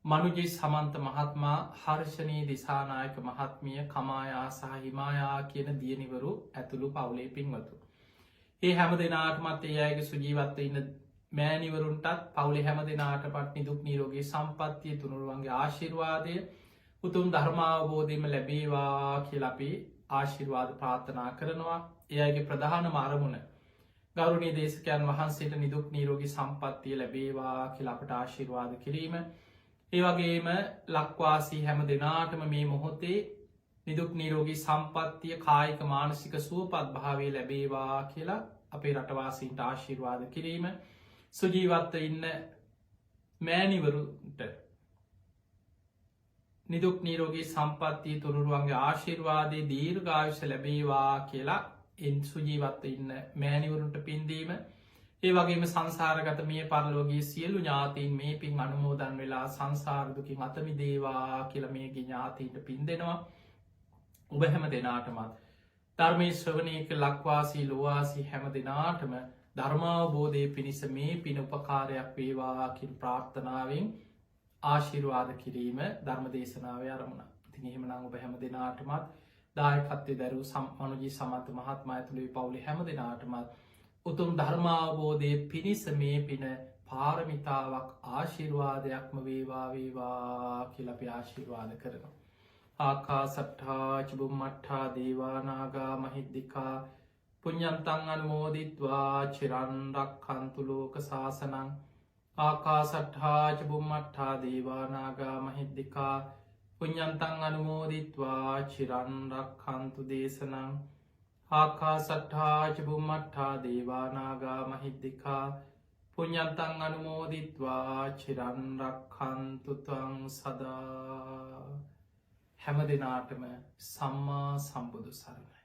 මනුජී සමන්ත මහත්මා හර්ෂණී දිසානායක මහත්මිය කමායා සහ හිමායා කියන දියනිවරු ඇතුළු පවුලේ පින්වතු. ඒ හැම දෙනාටමත් ඒ අයගේ සුජීවත්ව ඉන්න මෑනිවරුන්ටත් පවුලේ හැම දෙනාට පත් නිදුක් නීරෝගේ සම්පත්තිය තුනුරුවන්ගේ ආශිර්වාදය උතුම් ධර්මාවබෝධයම ලැබේවා කියලපි ආශිර්වාද ප්‍රාර්ථනා කරනවා. ඒ අයගේ ප්‍රධාන මාරමුණ ගෞරණී දේශකයන් වහන්සේට නිදුක් නීරෝගී සම්පත්තිය ලැබේවා කියලාපට ආශිර්වාද කිරීම. ඒ වගේම ලක්වාසී හැම දෙනාටම මේ මොහොතේ නිදුක් නිරෝගී සම්පත්තිය කායික මානසික සුවපත් භාවය ලැබේවා කියලා අපේ රටවාසීන්ට ආශිර්වාද කිරීම සුජීවත්ව ඉන්න මෑණිවරුන්ට නිදුක් නිරෝගී සම්පත්තිය තුනුරුවන්ගේ ආශිර්වාදයේ දීර්ඝායුෂ ලැබේවා කියලා සුජීවත්ව ඉන්න මෑණිවරුන්ට පින්දීම ඒ වගේම සංසාරගත මිය පරලෝකයේ සියලු ඥාතීන් මේ පින් අනුමෝදන් වෙලා සංසාර දුකින් අත මිදේවා කියලා මේ ඥාතීන්ට පින් දෙනවා. ඔබ හැම දෙනාටමත් ධර්මයේ ශ්‍රවණයක ලක්වාසී ලෝවාසී හැම දෙනාටම ධර්මාවබෝධය පිණිස මේ පින උපකාරයක් වේවා කියන ප්‍රාර්ථනාවෙන් ආශිර්වාද කිරීම ධර්ම දේශනාවේ ආරමුණ. ඉතින් එහෙමනම් ඔබ හැම දෙනාටමත් දායකත්වයේ දරූ මනුජී සමන්ත මහත්මයා ඇතුළු පවුලේ හැම දෙනාටමත් උතුම් ධර්මාවබෝධය පිණිස මේ පින පාරමිතාවක් ආශිර්වාදයක්ම වේවා වේවා කියලා අපි ආශිර්වාද කරනවා. ආකාසට්ඨා ච බුම්මට්ඨා දේවා නාග මහිද්దికා පුඤ්ඤන්තං අනුමෝදිත්වා චිරන් රක්ඛන්තු ලෝක සාසනං. ආකාසට්ඨා ච බුම්මට්ඨා දේවා නාග මහිද්దికා පුඤ්ඤන්තං අනුමෝදිත්වා චිරන් රක්ඛන්තු දේශනං. ආකාසට්ඨා ච බුම්මට්ඨා දේවා නාග මහිද්దికා පුඤ්ඤන්තං අනුමෝදිත්වා චිරන් රක්ඛන්තු ත්වං සදා. හැම දිනාටම සම්මා සම්බුදු සරණයි.